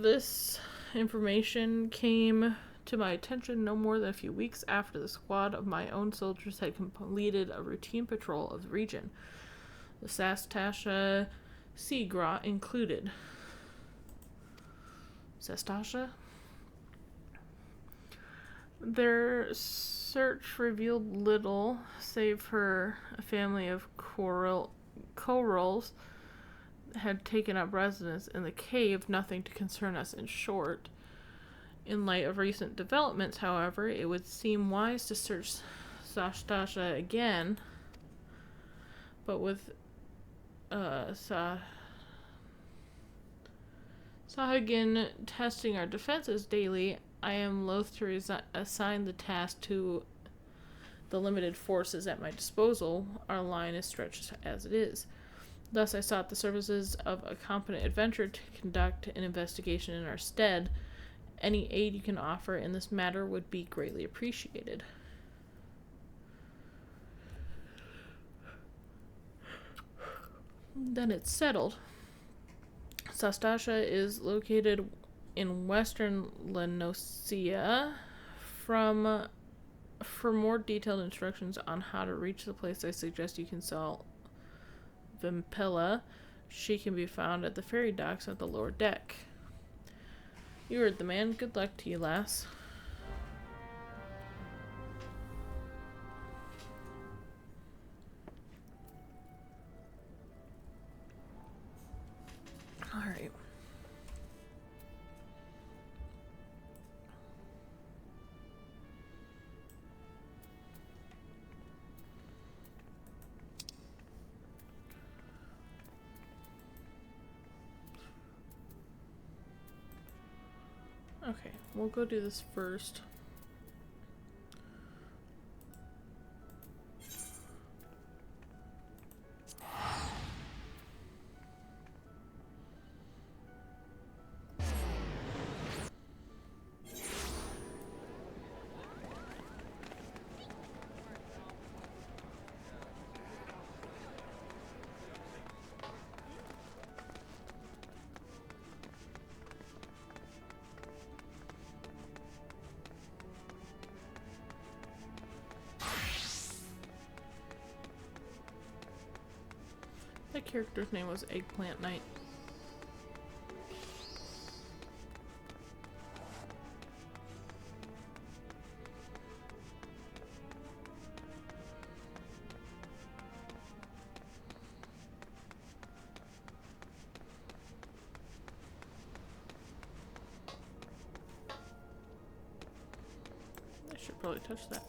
This information came to my attention no more than a few weeks after the squad of my own soldiers had completed a routine patrol of the region, the Sastasha Seagrot included. Sastasha? Their search revealed little, save for a family of corals had taken up residence in the cave, nothing to concern us in short. In light of recent developments, however, it would seem wise to search Sastasha again, but with Sahagin testing our defenses daily, I am loath to assign the task to the limited forces at my disposal. Our line is stretched as it is. Thus, I sought the services of a competent adventurer to conduct an investigation in our stead. Any aid you can offer in this matter would be greatly appreciated. Then it's settled. Sastasha is located in western Lenosia. For more detailed instructions on how to reach the place, I suggest you consult Vimpella. She can be found at the ferry docks at the lower deck. You heard the man. Good luck to you, lass. Alright. Okay, we'll go do this first. That character's name was Eggplant Knight. I should probably touch that.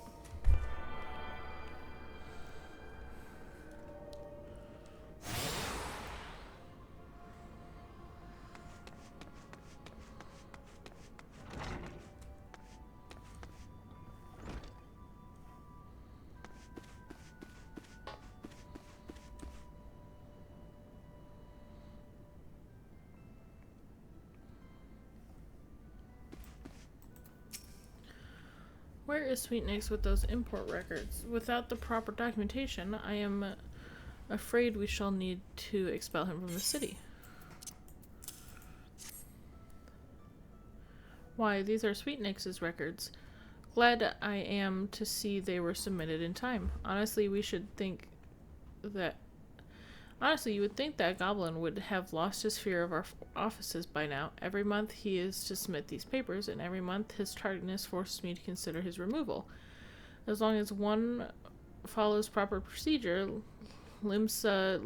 Where is Sweetnix with those import records? Without the proper documentation, I am afraid we shall need to expel him from the city. Why, these are Sweetnix's records. Glad I am to see they were submitted in time. Honestly, you would think that Goblin would have lost his fear of our offices by now. Every month he is to submit these papers, and every month his tardiness forces me to consider his removal. As long as one follows proper procedure, Limsa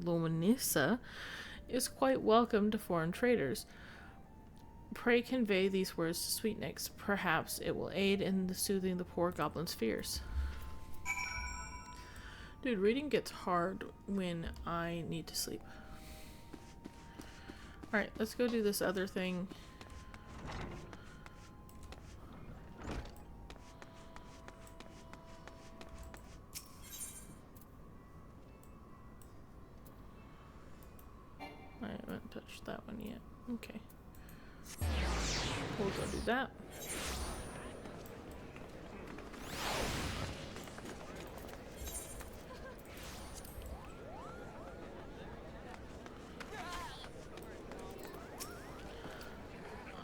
Luminisa is quite welcome to foreign traders. Pray convey these words to Sweetnix. Perhaps it will aid in soothing the poor goblin's fears. Dude, reading gets hard when I need to sleep. Alright, let's go do this other thing. I haven't touched that one yet. Okay. We'll go do that.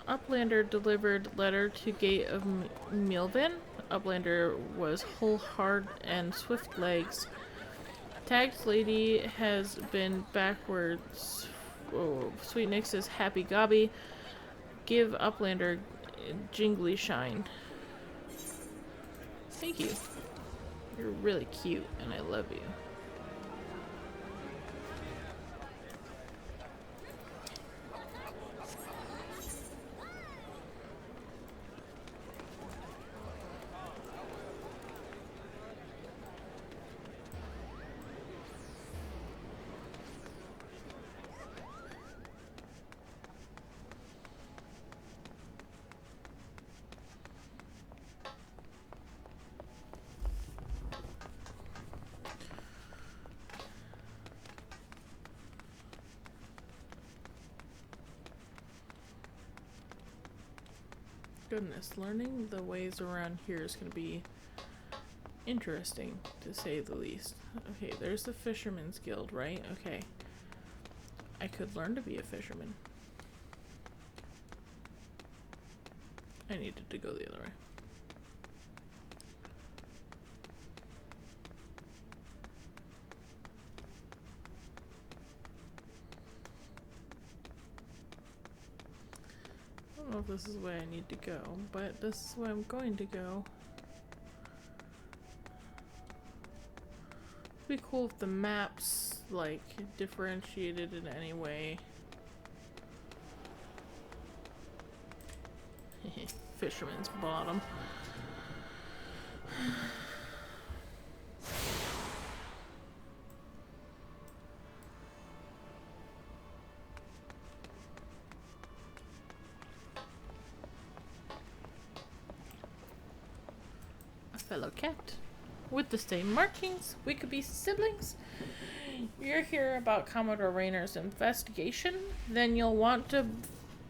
Uplander delivered letter to gate of Milvin. Uplander was whole hard and swift legs. Tagged lady has been backwards. Oh, Sweetnix is happy gobby. Give Uplander jingly shine. Thank you. You're really cute and I love you. Goodness, learning the ways around here is going to be interesting, to say the least. Okay, there's the Fisherman's Guild, right? Okay. I could learn to be a fisherman. I needed to go the other way. I don't know if this is the way I need to go, but this is where I'm going to go. It'd be cool if the maps, like, differentiated in any way. Fisherman's Bottom. Fellow cat with the same markings. We could be siblings. You're here about Commodore Rayner's investigation. Then you'll want to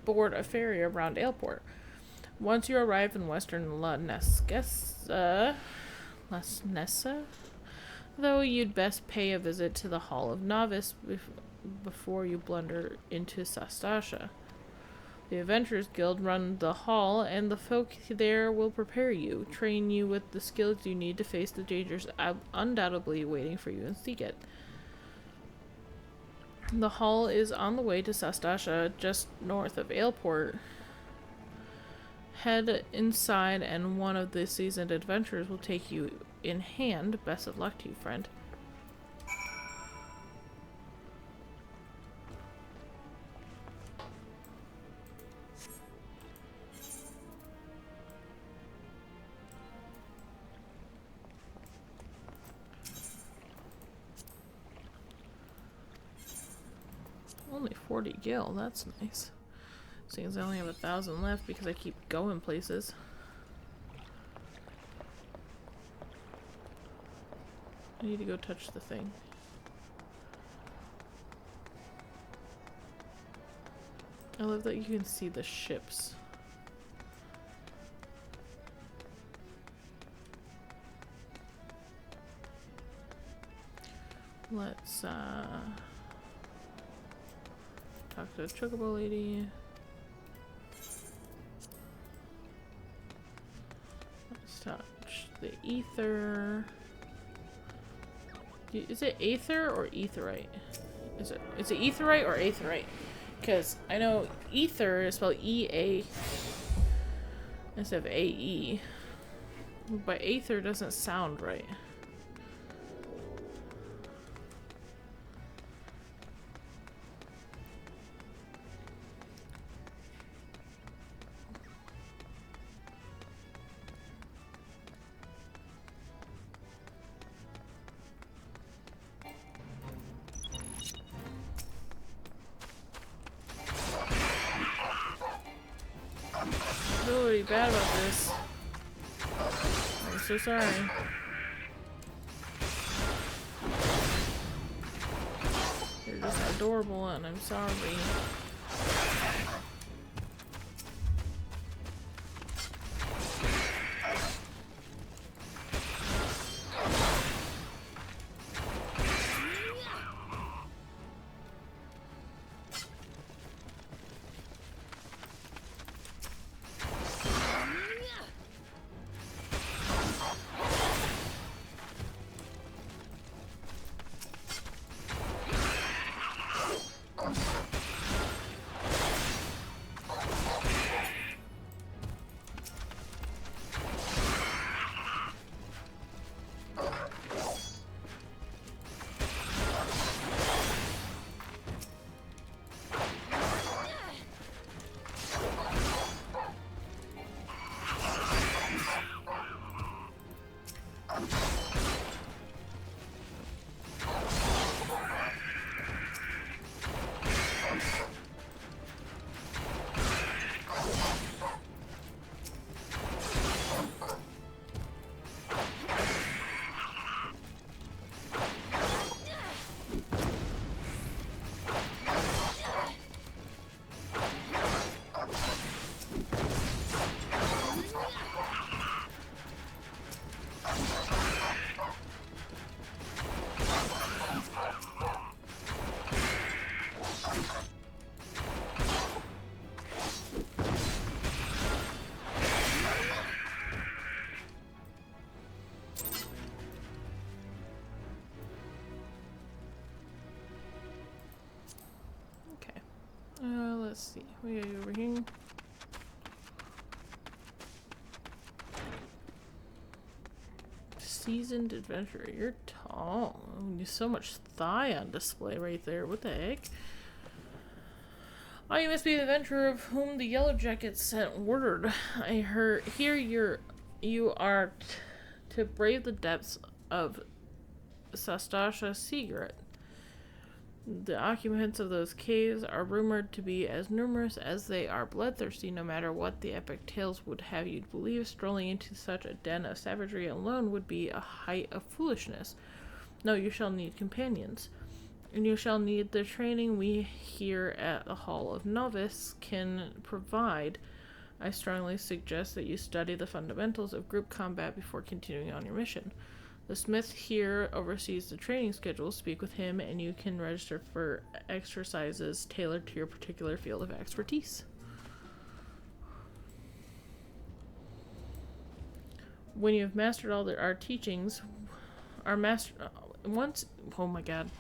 board a ferry around Aleport. Once you arrive in western La Nessa, though, you'd best pay a visit to the Hall of Novice before you blunder into Sastasha. The Adventurers Guild run the hall, and the folk there will prepare you, train you with the skills you need to face the dangers undoubtedly waiting for you in Seagate. The hall is on the way to Sastasha, just north of Aleport. Head inside, and one of the seasoned adventurers will take you in hand. Best of luck to you, friend. Only 40 gil, that's nice. Seems I only have 1,000 left because I keep going places. I need to go touch the thing. I love that you can see the ships. Let's talk to the Chocobo lady. Let's touch the ether. Is it aether or aetherite? Is it aetherite or aetherite? Because I know ether is spelled E-A instead of A-E. But aether doesn't sound right. Really bad about this. I'm so sorry. You're just adorable and I'm sorry. let's see. We go over here. Seasoned adventurer. You're tall. There's so much thigh on display right there. What the heck? Oh, you must be the adventurer of whom the Yellow Jackets sent word. I hear you are to brave the depths of Sastasha Secret. The occupants of those caves are rumored to be as numerous as they are bloodthirsty. No matter what the epic tales would have you believe, strolling into such a den of savagery alone would be a height of foolishness. No, you shall need companions. And you shall need the training we here at the Hall of Novice can provide. I strongly suggest that you study the fundamentals of group combat before continuing on your mission. The smith here oversees the training schedule. Speak with him and you can register for exercises tailored to your particular field of expertise. When you have mastered all our teachings, oh my god.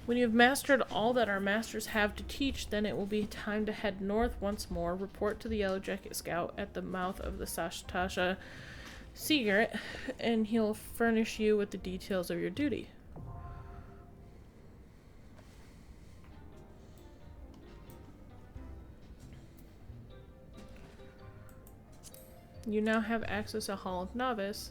When you have mastered all that our masters have to teach, then it will be time to head north once more. Report to the Yellow Jacket Scout at the mouth of the Sastasha Secret, and he'll furnish you with the details of your duty. You now have access to Hall of Novice,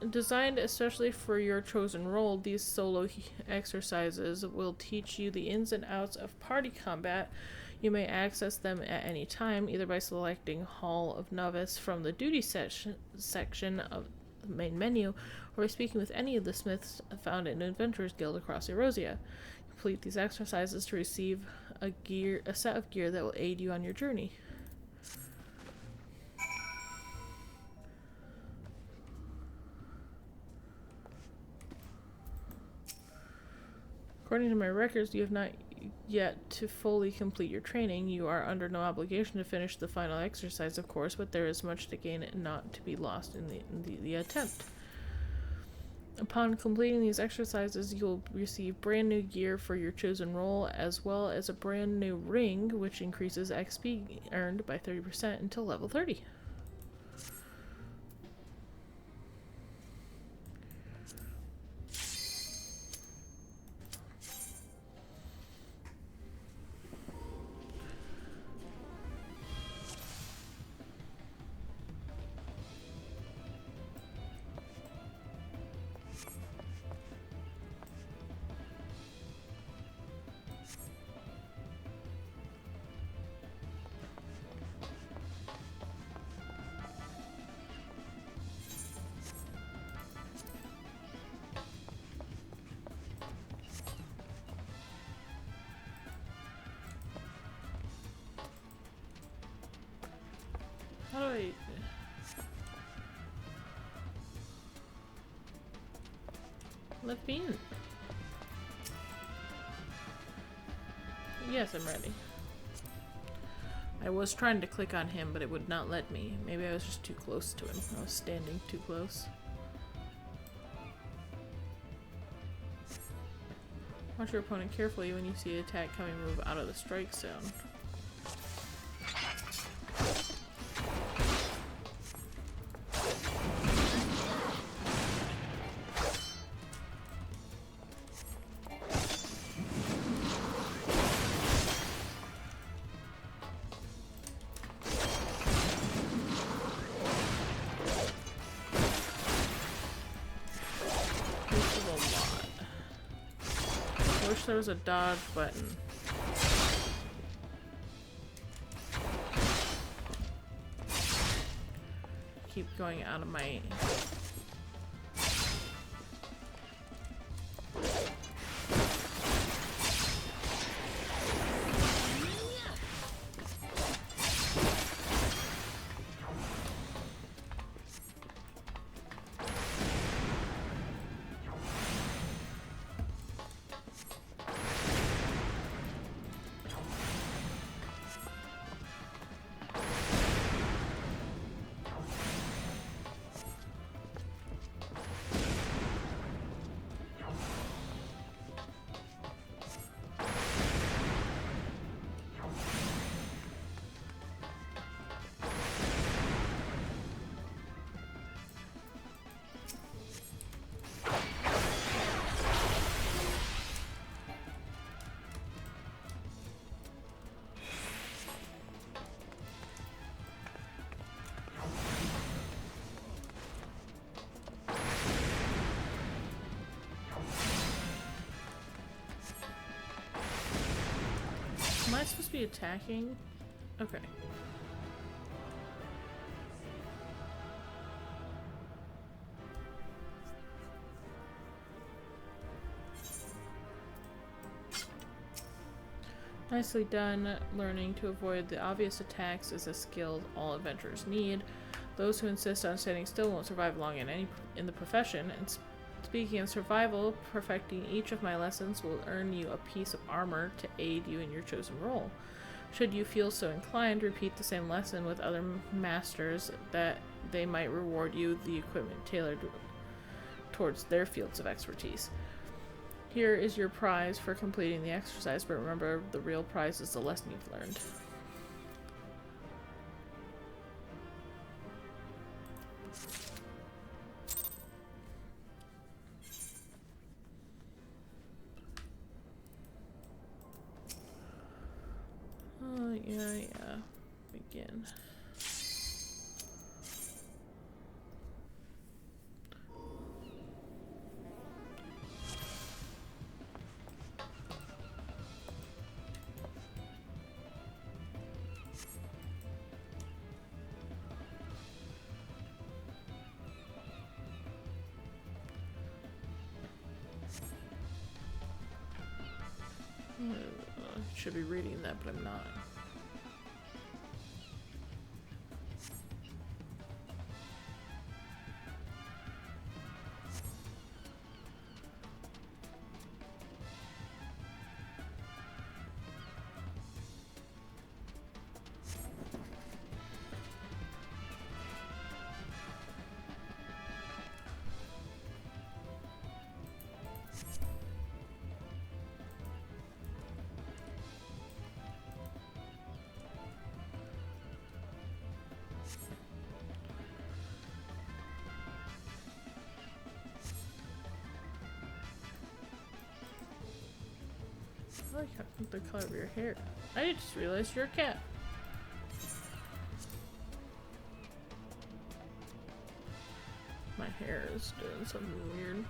designed especially for your chosen role. These solo exercises will teach you the ins and outs of party combat. You may access them at any time, either by selecting Hall of Novice from the duty section of the main menu, or by speaking with any of the smiths found in Adventurers Guild across Erosia. Complete these exercises to receive a set of gear that will aid you on your journey. According to my records, you have not yet to fully complete your training. You are under no obligation to finish the final exercise, of course, but there is much to gain and not to be lost in the attempt. Upon completing these exercises, you'll receive brand new gear for your chosen role, as well as a brand new ring, which increases XP earned by 30% until level 30. How do I... Let me in. Yes, I'm ready. I was trying to click on him, but it would not let me. Maybe I was just too close to him. I was standing too close. Watch your opponent carefully when you see an attack coming. Move out of the strike zone. There was a dodge button. Keep going out of my... supposed to be attacking? Okay. Nicely done. Learning to avoid the obvious attacks is a skill all adventurers need. Those who insist on standing still won't survive long in the profession. And speaking of survival, perfecting each of my lessons will earn you a piece of armor to aid you in your chosen role. Should you feel so inclined, repeat the same lesson with other masters that they might reward you the equipment tailored towards their fields of expertise. Here is your prize for completing the exercise, but remember, the real prize is the lesson you've learned. Oh, yeah. Begin. I should be reading that, but I'm not. I like the color of your hair. I just realized you're a cat. My hair is doing something weird.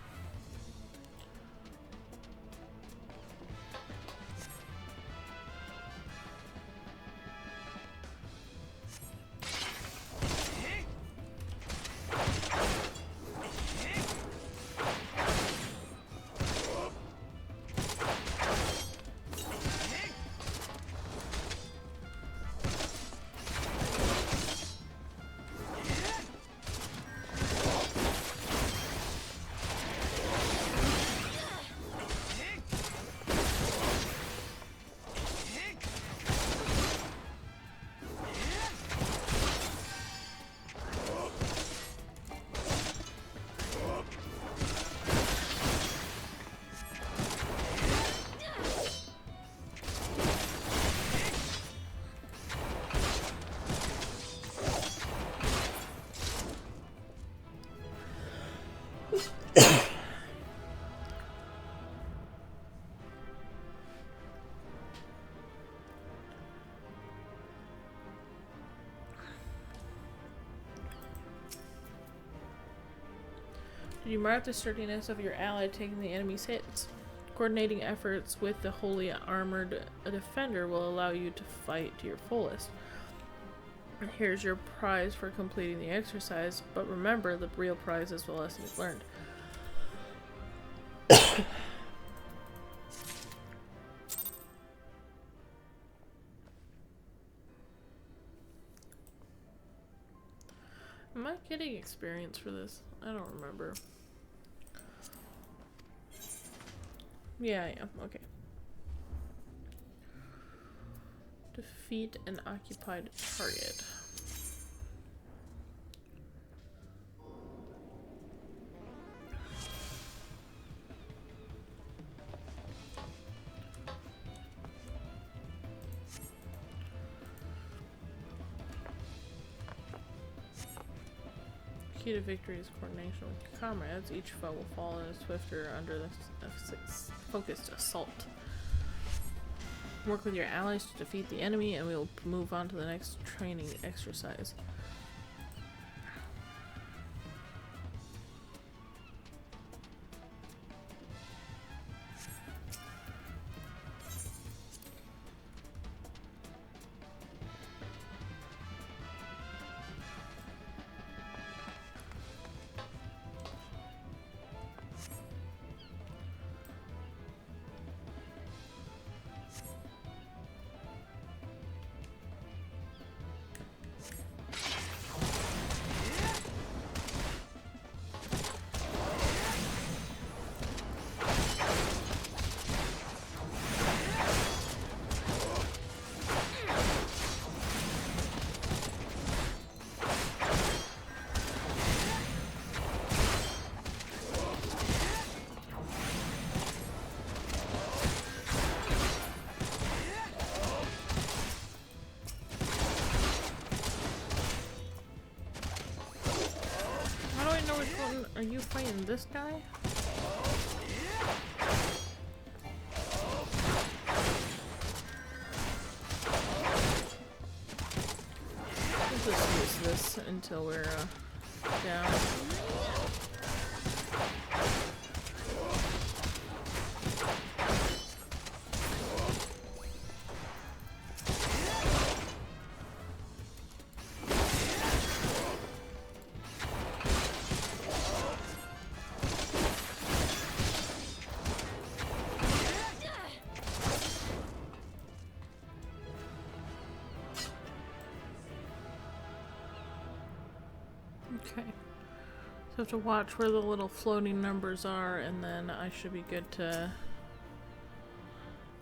You mark the sturdiness of your ally taking the enemy's hits. Coordinating efforts with the wholly armored defender will allow you to fight to your fullest. Here's your prize for completing the exercise, but remember, the real prize is the lesson you've learned. Am I getting experience for this? I don't remember. Yeah, I am. Okay. Defeat an occupied target. Key to victory is coordination with your comrades. Each foe will fall in a swifter under the FFXIV focused assault. Work with your allies to defeat the enemy, and we will move on to the next training exercise. are you fighting this guy? We'll just use this until we're down. Okay. So I have to watch where the little floating numbers are, and then I should be good to...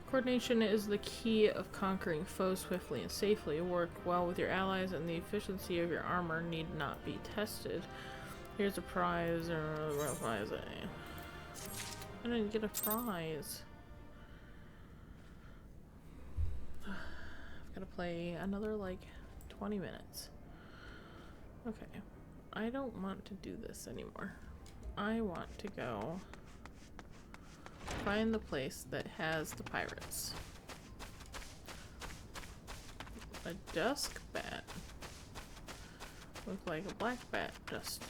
Coordination is the key of conquering foes swiftly and safely. Work well with your allies, and the efficiency of your armor need not be tested. Here's a prize, or what prize? I didn't get a prize. I've got to play another, like, 20 minutes. Okay. I don't want to do this anymore. I want to go find the place that has the pirates. A dusk bat. Look like a black bat, just.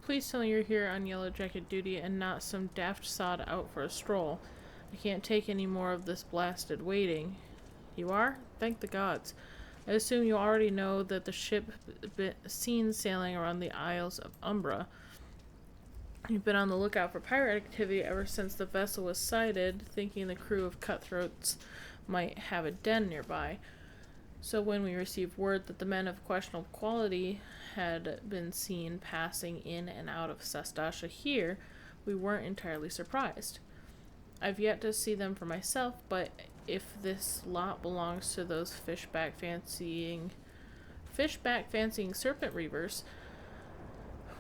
Please tell me you're here on Yellow Jacket duty and not some daft sod out for a stroll. I can't take any more of this blasted waiting. You are? Thank the gods. I assume you already know that the ship seen sailing around the Isles of Umbra. You've been on the lookout for pirate activity ever since the vessel was sighted, thinking the crew of cutthroats might have a den nearby. So when we received word that the men of questionable quality had been seen passing in and out of Sastasha here, we weren't entirely surprised. I've yet to see them for myself, but if this lot belongs to those fishback fancying serpent reavers,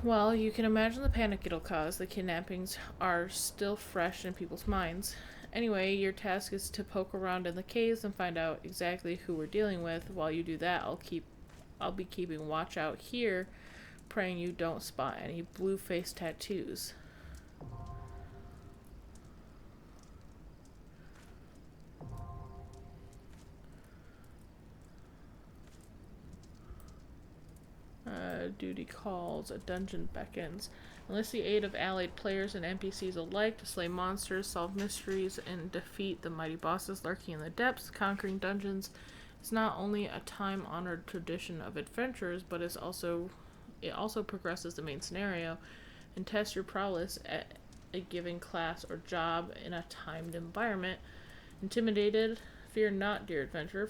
well, you can imagine the panic it'll cause. The kidnappings are still fresh in people's minds. Anyway, your task is to poke around in the caves and find out exactly who we're dealing with. While you do that, I'll be keeping watch out here, praying you don't spot any blue face tattoos. Duty calls, a dungeon beckons. Enlist the aid of allied players and NPCs alike to slay monsters, solve mysteries, and defeat the mighty bosses lurking in the depths. Conquering dungeons is not only a time-honored tradition of adventurers, but it also progresses the main scenario and tests your prowess at a given class or job in a timed environment. Intimidated? Fear not, dear adventurer,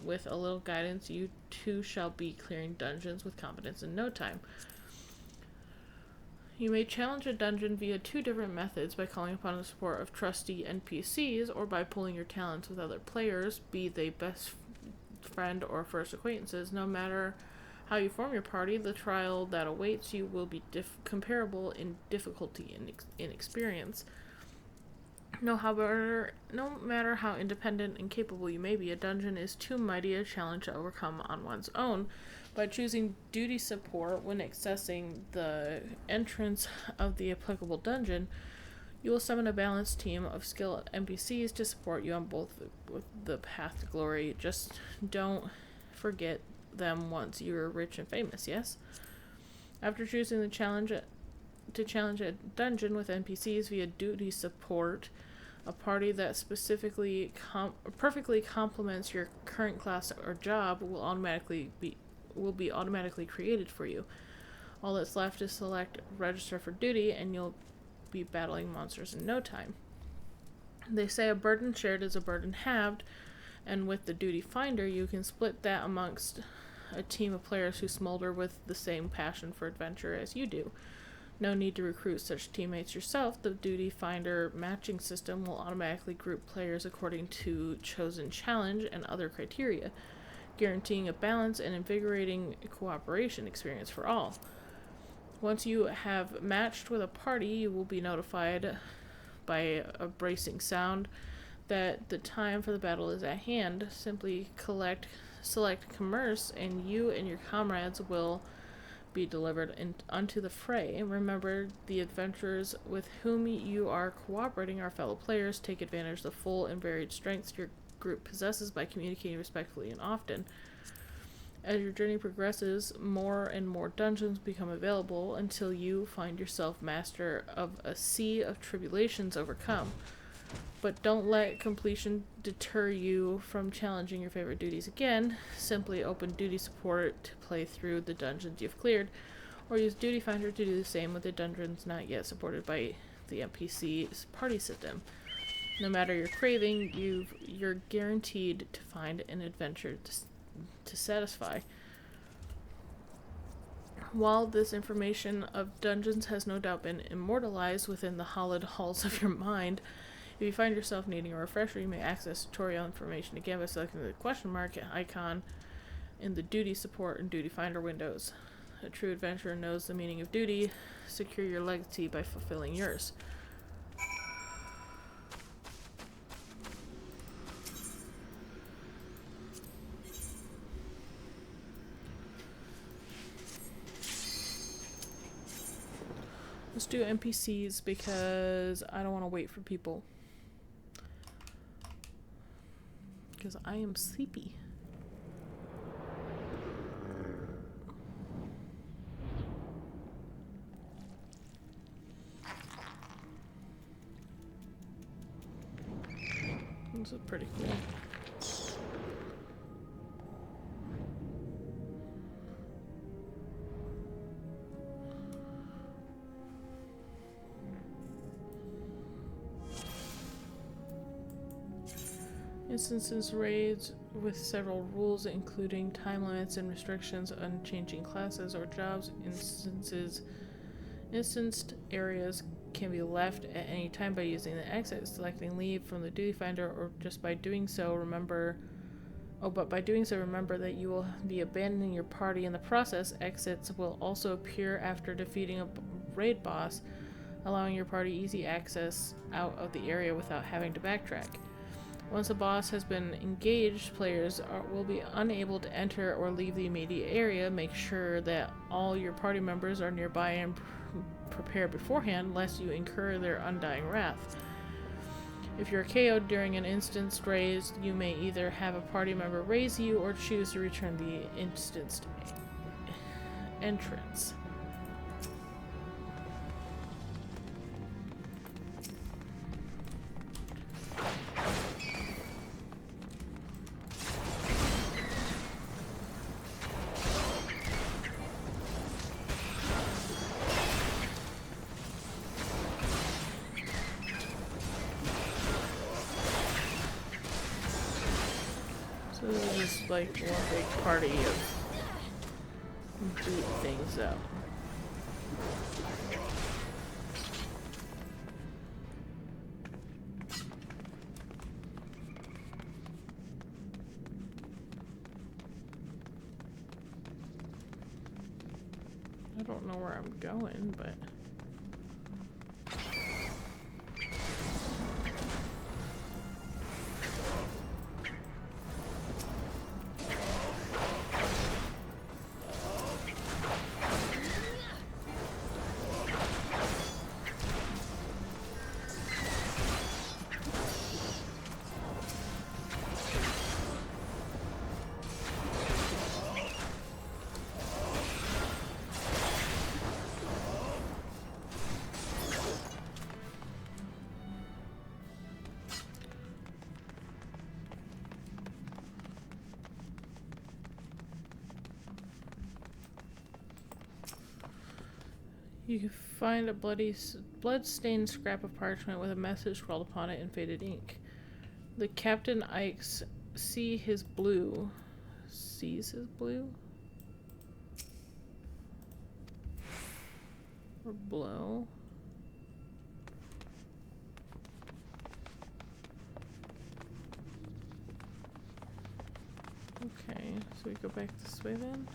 with a little guidance, you too shall be clearing dungeons with confidence in no time. You may challenge a dungeon via two different methods: by calling upon the support of trusty NPCs, or by pooling your talents with other players, be they best friend or first acquaintances. No matter how you form your party, the trial that awaits you will be comparable in difficulty and in experience. No matter how independent and capable you may be, a dungeon is too mighty a challenge to overcome on one's own. By choosing duty support when accessing the entrance of the applicable dungeon, you will summon a balanced team of skilled NPCs to support you on both the path to glory. Just don't forget them once you're rich and famous, yes? After choosing to challenge a dungeon with NPCs via duty support, a party that specifically perfectly complements your current class or job will be automatically created for you. All that's left is select register for duty, and you'll be battling monsters in no time. They say a burden shared is a burden halved, and with the duty finder, you can split that amongst a team of players who smolder with the same passion for adventure as you do. No need to recruit such teammates yourself. The Duty Finder matching system will automatically group players according to chosen challenge and other criteria, guaranteeing a balanced and invigorating cooperation experience for all. Once you have matched with a party, you will be notified by a bracing sound that the time for the battle is at hand. Simply select commerce, and you and your comrades will be delivered unto the fray. Remember, the adventurers with whom you are cooperating are fellow players. Take advantage of the full and varied strengths your group possesses by communicating respectfully and often. As your journey progresses, more and more dungeons become available until you find yourself master of a sea of tribulations overcome. But don't let completion deter you from challenging your favorite duties again. Simply open Duty Support to play through the dungeons you've cleared, or use Duty Finder to do the same with the dungeons not yet supported by the NPC's party system. No matter your craving, you're guaranteed to find an adventure to satisfy. While this information of dungeons has no doubt been immortalized within the hallowed halls of your mind, if you find yourself needing a refresher, you may access tutorial information again by selecting the question mark icon in the Duty Support and Duty Finder windows. A true adventurer knows the meaning of duty. Secure your legacy by fulfilling yours. Let's do NPCs because I don't want to wait for people. Because I am sleepy. This is pretty cool. Instances raids with several rules, including time limits and restrictions on changing classes or jobs. Instanced areas can be left at any time by using the exit, selecting leave from the Duty Finder, or just by doing so, remember that you will be abandoning your party in the process. Exits will also appear after defeating a raid boss, allowing your party easy access out of the area without having to backtrack. Once a boss has been engaged, players will be unable to enter or leave the immediate area. Make sure that all your party members are nearby and prepare beforehand, lest you incur their undying wrath. If you're KO'd during an instanced raid, you may either have a party member raise you or choose to return the instanced entrance. So this is just like one big party of beat things up. I don't know where I'm going, but you can find a blood-stained scrap of parchment with a message scrawled upon it in faded ink. The Captain Ikes sees his blue. Or blue. Okay, so we go back this way then.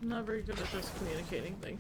I'm not very good at this communicating thing.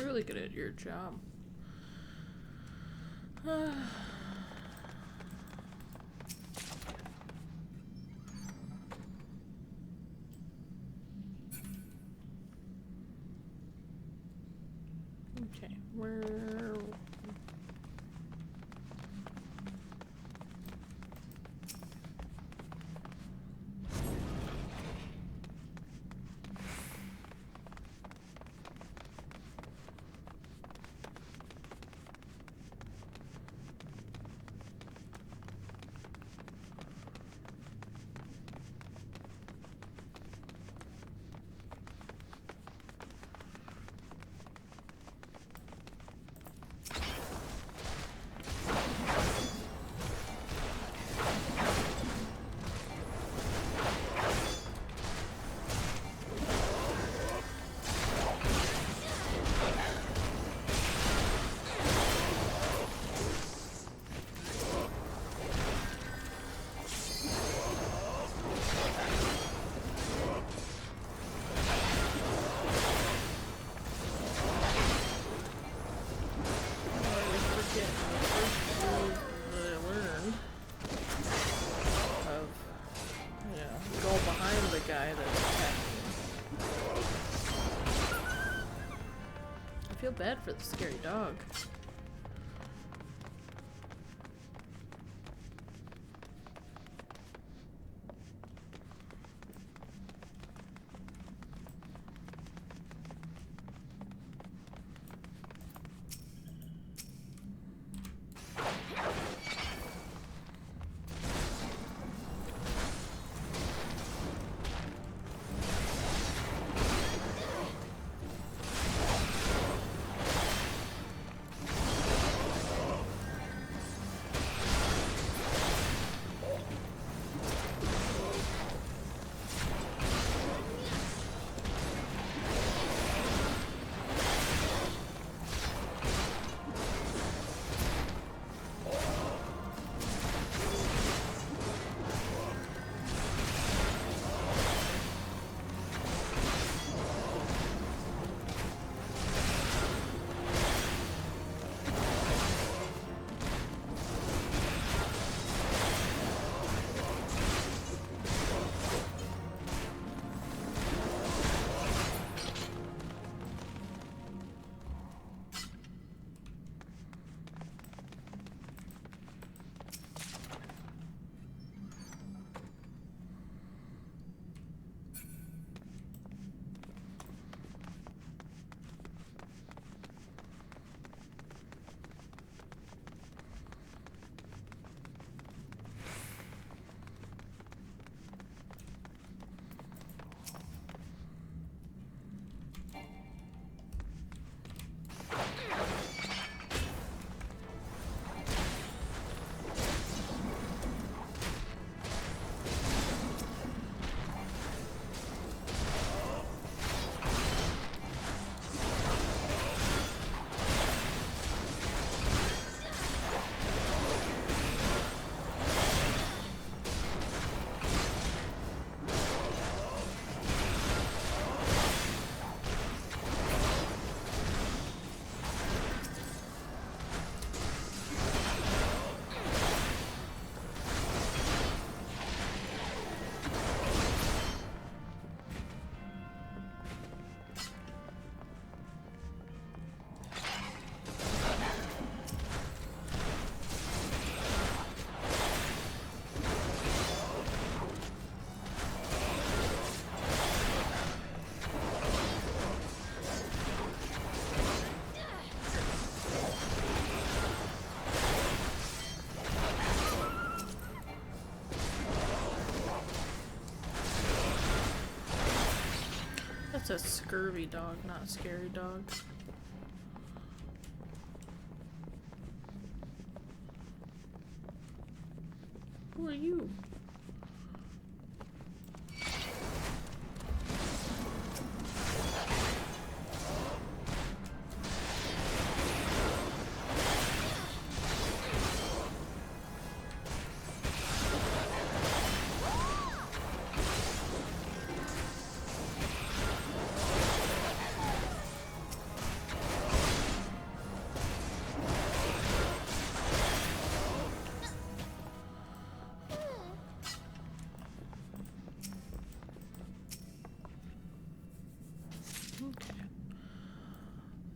Really good at your job. Okay, where... Guy that's attacking me. I feel bad for the scary dog. That's a scurvy dog, not scary dog. Who are you?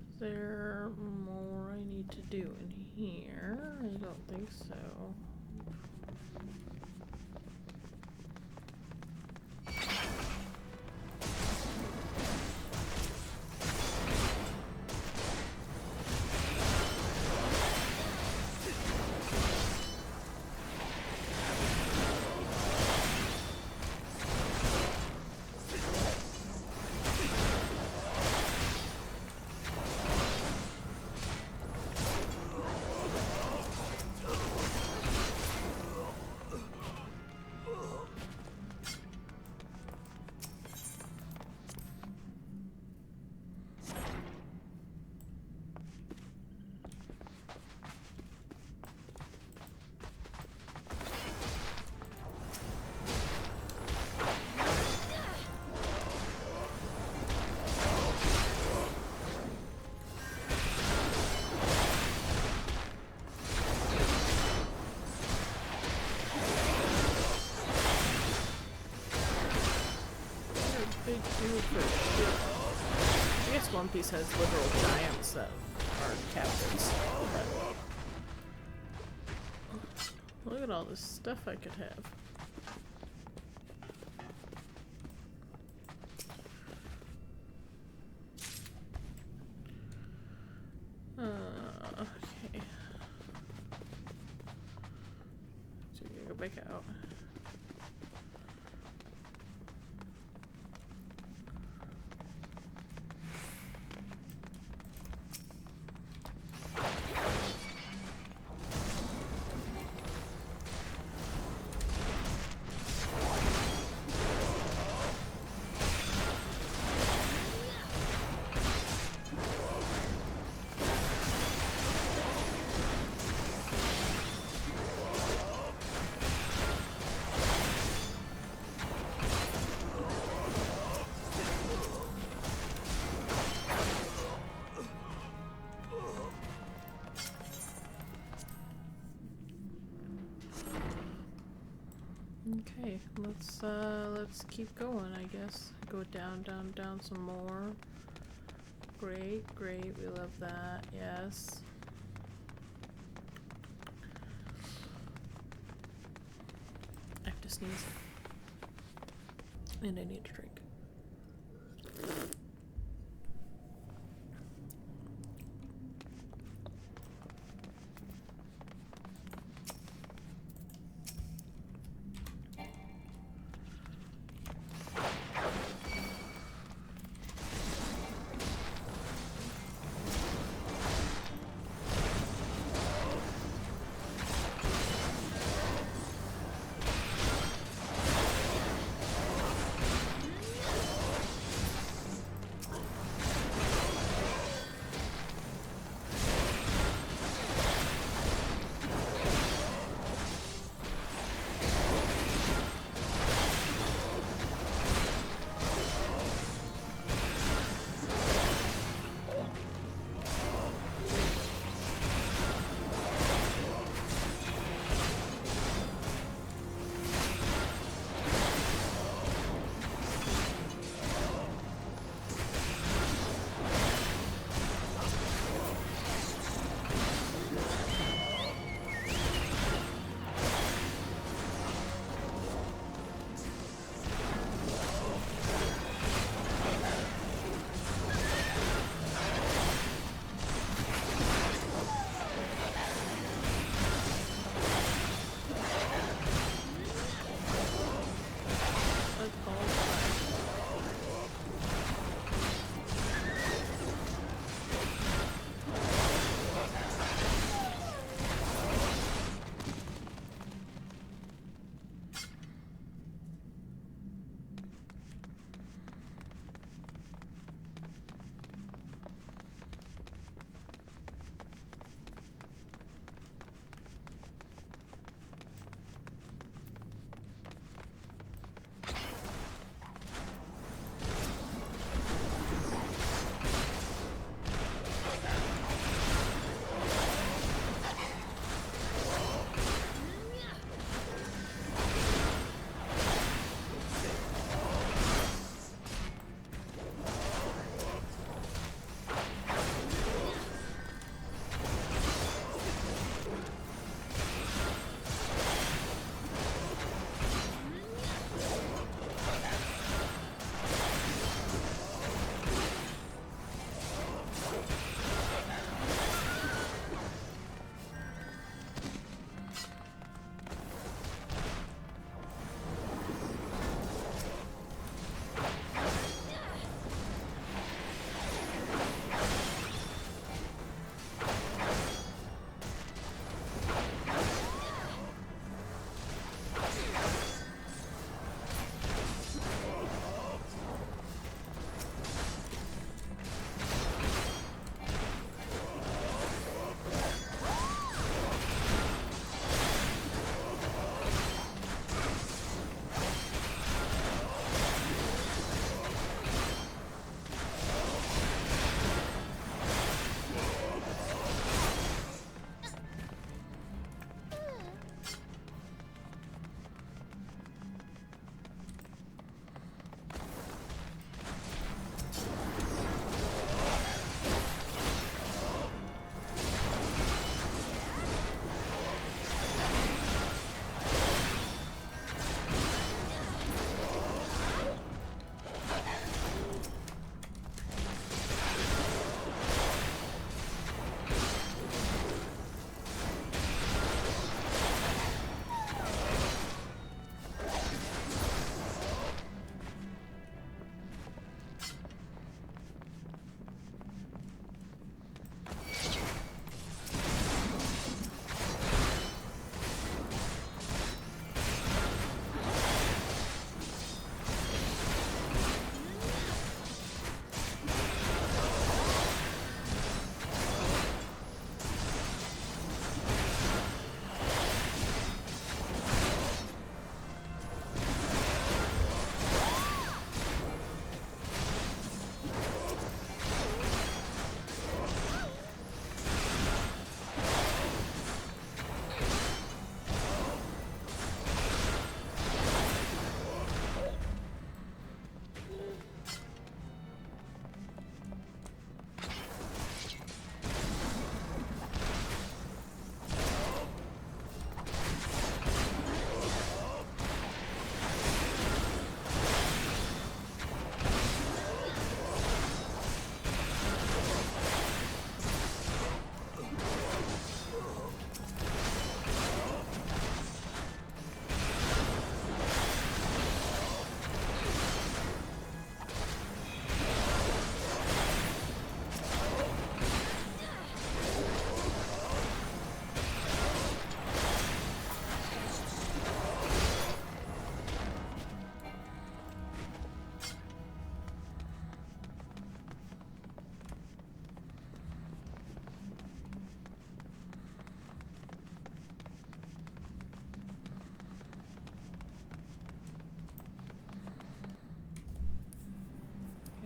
Is there more I need to do in here? I don't think so. Big dude for sure. I guess One Piece has literal giants that are captains. But look at all this stuff I could have. Okay. So we gotta go back out. Okay, let's keep going, I guess. Go down, down, down some more. Great, great, we love that, yes. I have to sneeze. And I need to drink.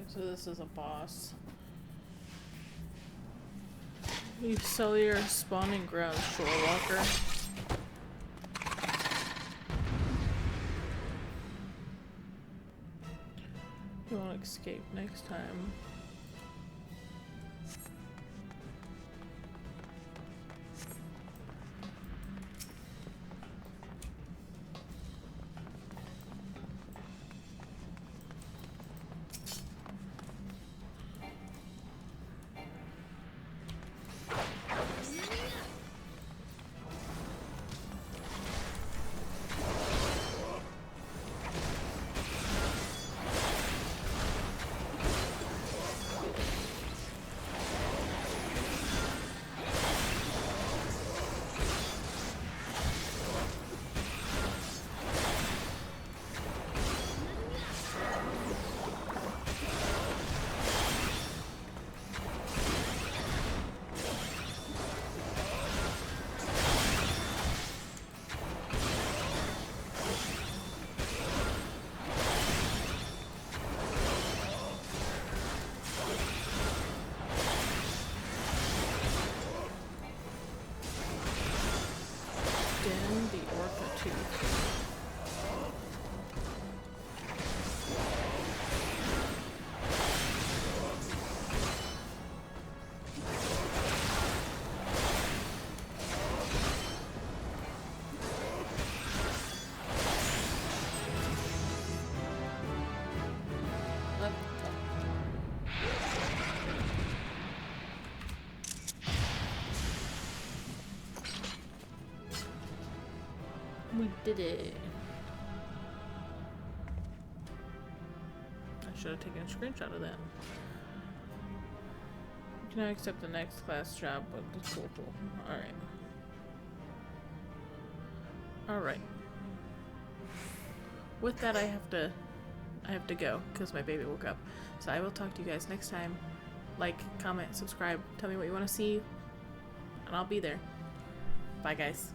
So this is a boss. You sell your spawning grounds, Shore Walker. You won't escape next time. We did it. I should have taken a screenshot of that. You can now accept the next class job, but it's cool. Alright. Alright. With that, I have to go because my baby woke up. So I will talk to you guys next time. Like, comment, subscribe, tell me what you want to see, and I'll be there. Bye, guys.